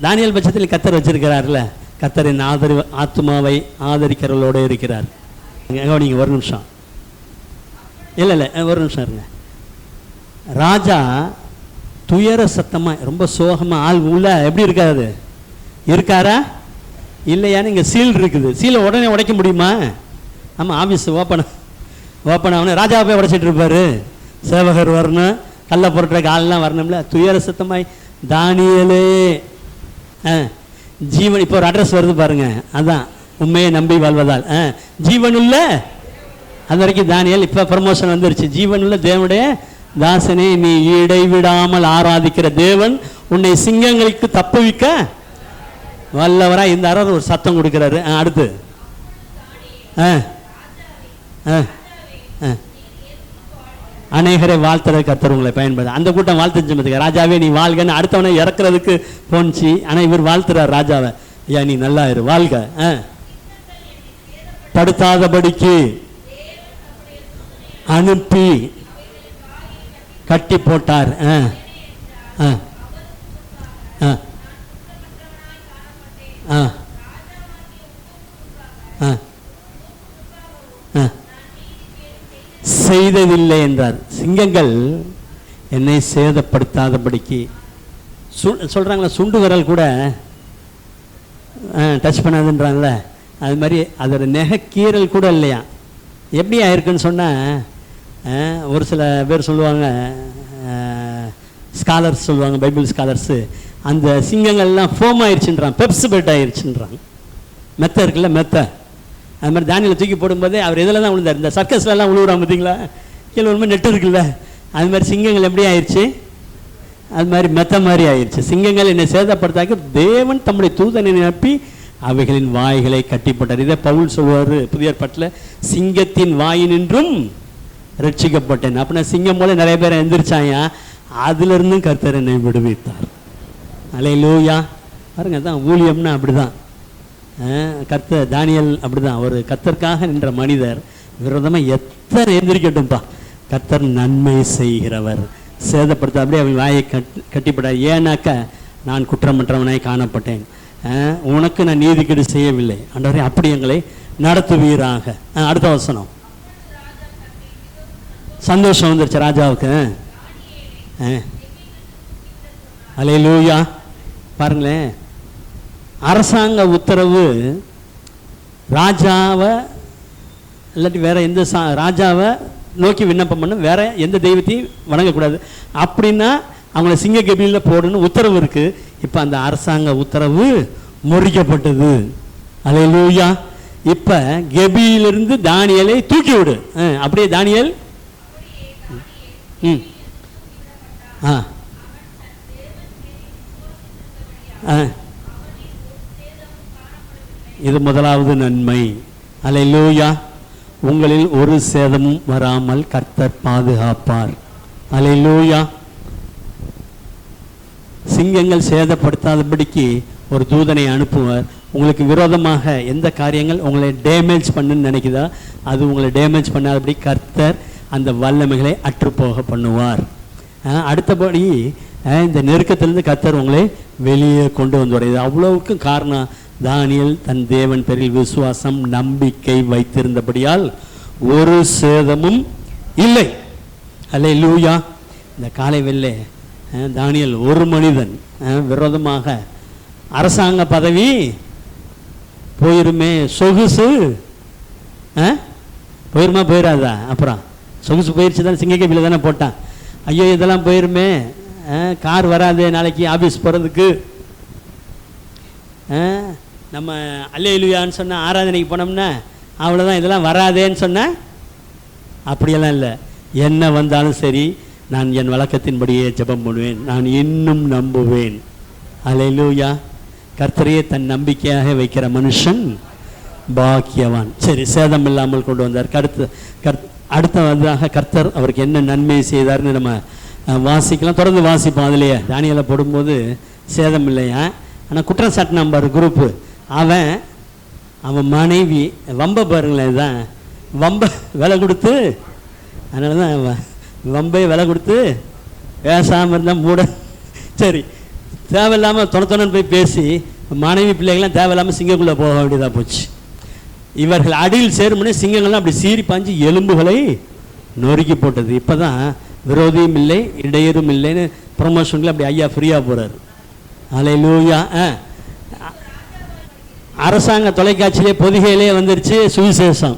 தானியேல் பட்சத்தில் கர்த்தர் வச்சிருக்கிறார்ல, கர்த்தரின் ஆத்மாவை ஆதரிக்கிறவர்களோடு இருக்கிறார். நீங்கள் ஒரு நிமிஷம், இல்லை ஒரு நிமிஷம் இருங்க. ராஜா துயர சத்தமாக ரொம்ப சோகமாக ஆள் உள்ள எப்படி இருக்காது, இருக்காரா இல்லையான்னு இங்கே சீல் இருக்குது. சீலை உடனே உடைக்க முடியுமா? ஆமாம், ஆஃபீஸ் ஓப்பன் ஆகணும், ராஜா போய் உடைச்சிட்டு இருப்பார், சேவகர் வரணும், கல்ல பொருட்களுக்கு ஆள்லாம் வரணும்ல. துயர சத்தமாய் தானியேலே ஜீவன், இப்போ ஒரு அட்ரஸ் வருது பாருங்க, அதான் உண்மையை நம்பி வாழ்வதால் ஜீவனுள்ள, அது வரைக்கும் தானியேல். இப்போ ப்ரமோஷன் வந்துருச்சு, ஜீவனுள்ள தேவனுடைய தாசனே, நீ இடைவிடாமல் ஆராதிக்கிற தேவன் உன்னை சிங்கங்களுக்கு தப்புவிக்க வல்லவரா இந்த அரசர் ஒரு சத்தம் கொடுக்கிறாரு. அடுத்து அநேகரை வாழ்த்துற கர்த்தர் உங்களை பயன்படுது. அந்த கூட்டம் வாழ்த்து, ராஜாவே நீ வாழ்கன்னு அடுத்தவனை இறக்குறதுக்கு போனுச்சு. ஆனால் இவர் வாழ்த்துறார் ராஜாவை, ஐயா நீ நல்லா இரு, வாழ்க, படுத்தாதபடிக்கு அனுப்பி கட்டி போட்டார். செய்ததில்லை என்றார். சிங்கங்கள் என்னை சேதப்படுத்தாதபடிக்கு சொல்றாங்களா, சுண்டு விரல் கூட டச் பண்ணாதுன்றாங்களே, அது மாதிரி அதோட நெகக்கீரல் கூட இல்லையா. எப்படி ஆயிருக்குன்னு சொன்னால், ஒரு சில பேர் சொல்லுவாங்க ஸ்காலர்ஸ் சொல்லுவாங்க, பைபிள் ஸ்காலர்ஸு, அந்த சிங்கங்கள்லாம் ஃபோம் ஆயிடுச்சுன்றான், பெப்ஸ் பெட் ஆயிடுச்சுன்றான். மெத்தை இருக்குல்ல, மெத்தை, அது மாதிரி தானியலை தூக்கி போடும்போதே அவர் இதில் தான் விழுந்தார். இந்த சர்க்கஸ்லாம் விழுவுறான் பார்த்தீங்களா, கீழே விழும்போது நெட்டு இருக்குல்ல, அது மாதிரி சிங்கங்கள் எப்படி ஆயிடுச்சு, அது மாதிரி மெத்த மாதிரி ஆயிடுச்சு. சிங்கங்கள் என்னை சேதப்படுத்தாக்க தேவன் தம்முடைய தூதனை அனுப்பி அவைகளின் வாய்களை கட்டி போட்டார். இதை பவுல் சொல்லுவார் புதிய ஏற்பாட்டில், சிங்கத்தின் வாயினின்றும் ரட்சிக்கப்பட்டேன். அப்படின்னா சிங்கம் போல நிறைய பேர் எந்திரிச்சாயா, அதிலிருந்தும் கர்த்தர் என்னை விடுவித்தார். அல்லேலூயா. பாருங்க, தான் ஊழியம்னா அப்படிதான். கர்த்தர் தானியல் அப்படிதான், ஒரு கர்த்தருக்காக நின்ற மனிதர் விரோதமாக எத்தனை எந்திரிக்கட்டும்பா, கர்த்தர் நன்மை செய்கிறவர், சேதப்படுத்த அப்படியே அவன் வாயை கட்டிப்படாது. ஏன்னாக்க நான் குற்றமற்றவனாய் காணப்பட்டேன், உனக்கு நான் நீதிக்கேடு செய்யவில்லை, ஆண்டவரே அப்படி எங்களை நடத்துவீராக. அடுத்த வசனம், சந்தோஷம் வந்துருச்சு ராஜாவுக்கு. அல்லேலூயா. பாருங்களேன், அரசாங்க உத்தரவு ராஜாவை இல்லாட்டி வேற எந்த ராஜாவை நோக்கி விண்ணப்பம் பண்ண, வேற எந்த தெய்வத்தையும் வணங்கக்கூடாது அப்படின்னா அவங்கள சிங்க கெபியில் போடணும்னு உத்தரவு இருக்கு. இப்போ அந்த அரசாங்க உத்தரவு முறிக்கப்பட்டது. அல்லேலூயா. இப்போ கெபியிலிருந்து தானியலை தூக்கி விடு. அப்படியே தானியல் இது முதலாவது நன்மை. அல்லேலூயா. உங்களில் ஒரு சேதமும் வராமல் கர்த்தர் பாதுகாப்பார். அல்லேலூயா. சிங்கங்கள் சேதப்படுத்தாதபடிக்கு ஒரு தூதனை அனுப்புவார். உங்களுக்கு விரோதமாக எந்த காரியங்கள் உங்களை டேமேஜ் பண்ணுன்னு நினைக்குதா, அது உங்களை டேமேஜ் பண்ணாதபடி கர்த்தர் அந்த வல்லமைகளை அற்றுப்போக பண்ணுவார். அடுத்தபடி இந்த நெருக்கத்திலிருந்து கர்த்தர் உங்களை வெளியே கொண்டு வந்துவார். இது அவ்வளவுக்கும் காரணம் தானியேல் தன் தேவன் பேரில் விசுவாசம் நம்பிக்கை வைத்திருந்தபடியால் ஒரு சேதமும் இல்லை. அல்லேலூயா. இந்த காலை வெள்ளை தானியேல் ஒரு மனிதன் விரோதமாக அரசாங்க பதவி போயிருமே, சொகுசு போயிருமா போயிடாதா, அப்புறம் சொகுசு போயிடுச்சு தானே, சிங்கக்கேபியில் தானே போட்டான். ஐயோ இதெல்லாம் போயிருமே, கார் வராது நாளைக்கு ஆஃபீஸ் போகிறதுக்கு, நம்ம அல்லேலூயான்னு சொன்னால் ஆராதனைக்கு போனோம்னா அவ்வளோதான், இதெல்லாம் வராதேன்னு சொன்னால் அப்படியெல்லாம் இல்லை. என்ன வந்தாலும் சரி, நான் என் வழக்கத்தின்படியே ஜெபம் பண்ணுவேன், நான் இன்னும் நம்புவேன். அல்லேலூயா. கர்த்தரையே தன் நம்பிக்கையாக வைக்கிற மனுஷன் பாக்கியவான். சரி, சேதம் இல்லாமல் கொண்டு வந்தார். அடுத்ததாக கர்த்தர் அவருக்கு என்ன நன்மை செய்தார்னு நம்ம வாசிக்கலாம். தொடர்ந்து வாசிப்போம். அதுலேயே தானியேலை போடும்போது சேதம் இல்லையா, ஆனால் குற்றம் சாட்டினான் பாரு குரூப்பு, அவன் மனைவி வம்ப பாருங்களேன், இதுதான் வம்ப விலை கொடுத்து, அதனால தான் வம்பை விலை கொடுத்து பேசாமல் இருந்தால் மூட. சரி, தேவையில்லாமல் தொணத்தொன்னு போய் பேசி மனைவி பிள்ளைகள்லாம் தேவையில்லாமல் சிங்கக்குள்ளே போக வேண்டியதாக போச்சு. இவர்கள் அடியில் சேருமுனே சிங்கங்கள்லாம் அப்படி சீறி பாஞ்சு எலும்புகளை நொறுக்கி போட்டது. இப்போ தான் விரோதியும் இல்லை இடையரும் இல்லைன்னு ப்ரொமோஷனில் அப்படி ஐயா ஃப்ரீயாக போகிறார். அல்லேலூயா. அரசாங்க தொலைக்காட்சியிலே பொதிகையிலே வந்துருச்சு சுவிசேஷம்.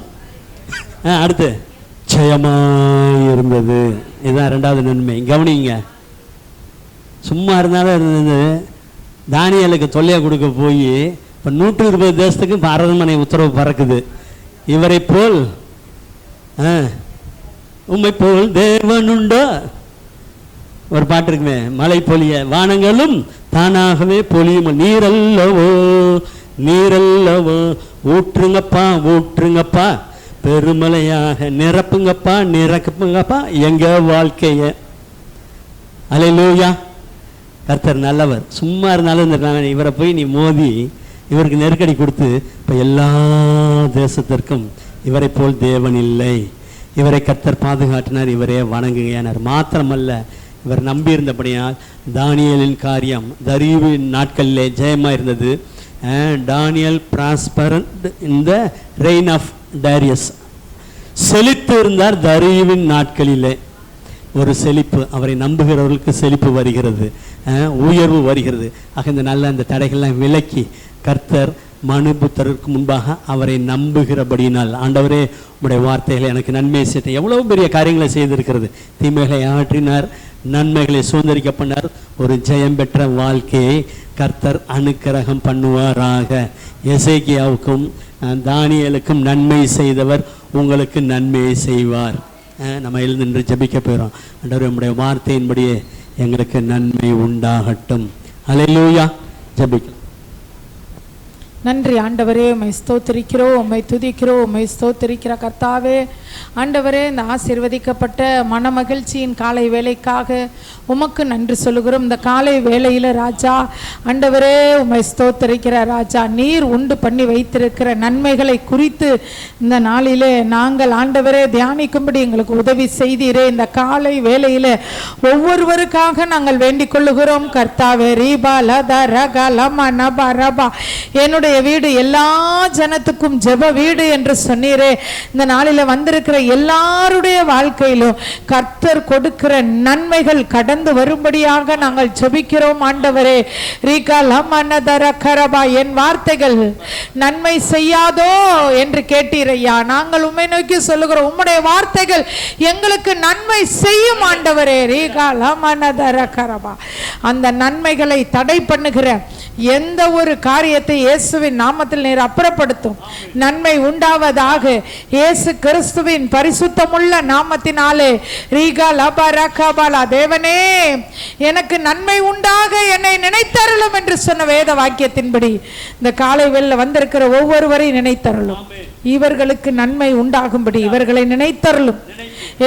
அடுத்து ஜெயமாக இருந்தது. இதுதான் ரெண்டாவது நன்மை. கவனிங்க, சும்மா இருந்தாலும் இருந்தது. தானியேலுக்கு தொல்லையை கொடுக்க போய் இப்போ 120 தேசத்துக்கு இப்போ அரண்மனை உத்தரவு பறக்குது. இவரை போல் உம்மை போல் தேவனுண்டோ ஒரு பாட்டு இருக்குமே, மழை பொழிய வானங்களும் தானாகவே பொழியும், நீரல்லவோ நீரல்லவோ ஊற்றுங்கப்பா ஊற்றுங்கப்பா பெருமலையாக நிரப்புங்கப்பா நிரப்புங்கப்பா எங்க வாழ்க்கைய. அல்லேலூயா. கர்த்தர் நல்லவர். சும்மா இருந்தாலும் இவரை போய் நீ மோதி இவருக்கு நெருக்கடி கொடுத்து இப்போ எல்லா தேசத்திற்கும் இவரை போல் தேவன் இல்லை, இவரை கர்த்தர் பாதுகாட்டினார், இவரே வணங்குகையானார். மாத்திரமல்ல, இவர் நம்பியிருந்தபடியால் தானியேலின் காரியம் தரியுவின் நாட்களிலே ஜெயமாக இருந்தது. Daniel prospered in the reign of Darius. செழித்து இருந்தார் தரியுவின் நாட்களிலே. ஒரு செழிப்பு, அவரை நம்புகிறவர்களுக்கு செழிப்பு வருகிறது, உயர்வு வருகிறது. ஆக இந்த நல்ல அந்த தடைகள்லாம் விலக்கி கர்த்தர் மனுபுத்தருக்கு முன்பாக அவரை நம்புகிறபடினால். ஆண்டவரே, உம்முடைய வார்த்தைகளை எனக்கு நன்மை செய்த எவ்வளவு பெரிய காரியங்களை செய்திருக்கிறது. தீமைகளை ஆற்றினார், நன்மைகளை சுதந்திரிக்க பண்ணார். ஒரு ஜெயம் பெற்ற வாழ்க்கையை கர்த்தர் அனுக்கிரகம் பண்ணுவாராக. எசேக்கியாவுக்கும் தானியேலுக்கும் நன்மை செய்தவர் உங்களுக்கு நன்மையை செய்வார். நம்ம எழுந்து நின்று ஜெபிக்க போகிறோம். ஆண்டவரே, உம்முடைய வார்த்தையின்படியே எங்களுக்கு நன்மை உண்டாகட்டும். அல்லேலூயா. ஜெபிக்கலாம். நன்றி ஆண்டவரே, உம்மை ஸ்தோத்திரிக்கிறோம், உம்மை துதிக்கிறோம், உம்மை ஸ்தோத்திரிக்கிற கர்த்தாவே. ஆண்டவரே, இந்த ஆசீர்வதிக்கப்பட்ட மனமகிழ்ச்சியின் காலை வேளைக்காக உமக்கு நன்றி சொல்லுகிறோம். இந்த காலை வேளையில் ராஜா ஆண்டவரே உம்மை ஸ்தோத்திரிக்கிற ராஜா, நீர் உண்டு பண்ணி வைத்திருக்கிற நன்மைகளை குறித்து இந்த நாளிலே நாங்கள் ஆண்டவரே தியானிக்கும்படி எங்களுக்கு உதவி செய்தீரே. இந்த காலை வேளையில் ஒவ்வொருவருக்காக நாங்கள் வேண்டிக் கொள்ளுகிறோம் கர்த்தாவே. ரீபா லதா ரகா லமா நபா ரபா, என்னுடைய வீடு எல்லா ஜனத்துக்கும் ஜெப வீடு என்று சொன்னீரே. இந்த நாளில் வந்திருக்கிற எல்லாருடைய வாழ்க்கையிலும் கர்த்தர் கொடுக்கிற நன்மைகள் கடந்து வரும்படியாக நாங்கள் ஜெபிக்கிறோம் ஆண்டவரே. ரீகா லமனதர கரபா, என் வார்த்தைகள் நன்மை செய்யாதோ என்று கேட்டீரையா. நாங்கள் உம்மை நோக்கி சொல்லுகிறோம், உம்முடைய வார்த்தைகள் எங்களுக்கு நன்மை செய்யும் ஆண்டவரே. ரீகா லமனதர கரபா, அந்த நன்மைகளை தடை பண்ணுகிற எந்த ஒரு காரியத்தை இயேசுவின் நாமத்தில் நீர் அப்புறப்படுத்தும். நன்மை உண்டாவதாக இயேசு கிறிஸ்துவின் பரிசுத்தமுள்ள நாமத்தினாலே. ரீகா லபா ரகபாலா, தேவனே எனக்கு நன்மை உண்டாக என்னை நினைத்தருளும் என்று சொன்ன வேத வாக்கியத்தின்படி இந்த காலை வேளையில் வந்திருக்கிற ஒவ்வொருவரையும் நினைத்தருளும். இவர்களுக்கு நன்மை உண்டாகும்படி இவர்களை நினைத்தருளும்.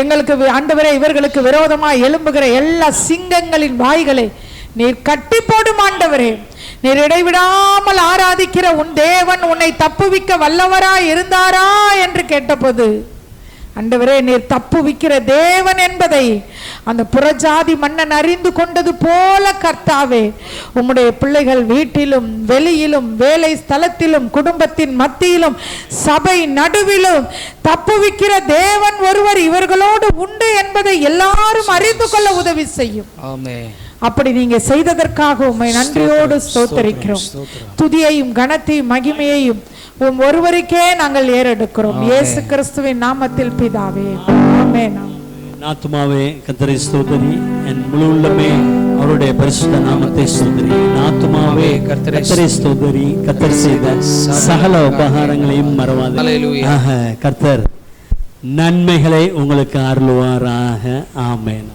எங்களுக்கு ஆண்டவரே, இவர்களுக்கு விரோதமாக எழும்புகிற எல்லா சிங்கங்களின் வாய்களை நீர் கட்டி போடும் ஆண்டவரே. நீர் இடைவிடாமல் ஆராதிக்கிற உன் தேவன் உன்னை தப்புவிக்க வல்லவராய் இருந்தாரா என்று கேட்டபோது ஆண்டவரே, நீர் தப்புவிக்கிற தேவன் என்பதை அந்த புறஜாதி மன்னன் அறிந்து கொண்டது போல கர்த்தாவே, உம்முடைய பிள்ளைகள் வீட்டிலும் வெளியிலும் வேலை ஸ்தலத்திலும் குடும்பத்தின் மத்தியிலும் சபை நடுவிலும் தப்புவிக்கிற தேவன் ஒருவர் இவர்களோடு உண்டு என்பதை எல்லாரும் அறிந்து கொள்ள உதவி செய்யும். ஆமென். அப்படி நீங்க செய்ததற்காக உம்மை நன்றியோடு ஸ்தோத்திரிக்கிறோம். துதியையும் கனத்தையும் மகிமையையும் உம் ஒருவருக்கே நாங்கள் ஏறெடுக்கிறோம். இயேசு கிறிஸ்துவின் நாமத்தில் பிதாவே, ஆமென். ஆத்துமாவே கர்த்தரை ஸ்தோத்திரி, என் முழு உள்ளமே அவருடைய பரிசுத்த நாமத்தை ஸ்தோத்திரி. ஆத்துமாவே கர்த்தரை ஸ்தோத்திரி, கர்த்தர் செய்த சகல உபகாரங்களையும் மறவாதே. கர்த்தர் நன்மைகளை உங்களுக்கு அருளுவாராக. ஆமென்.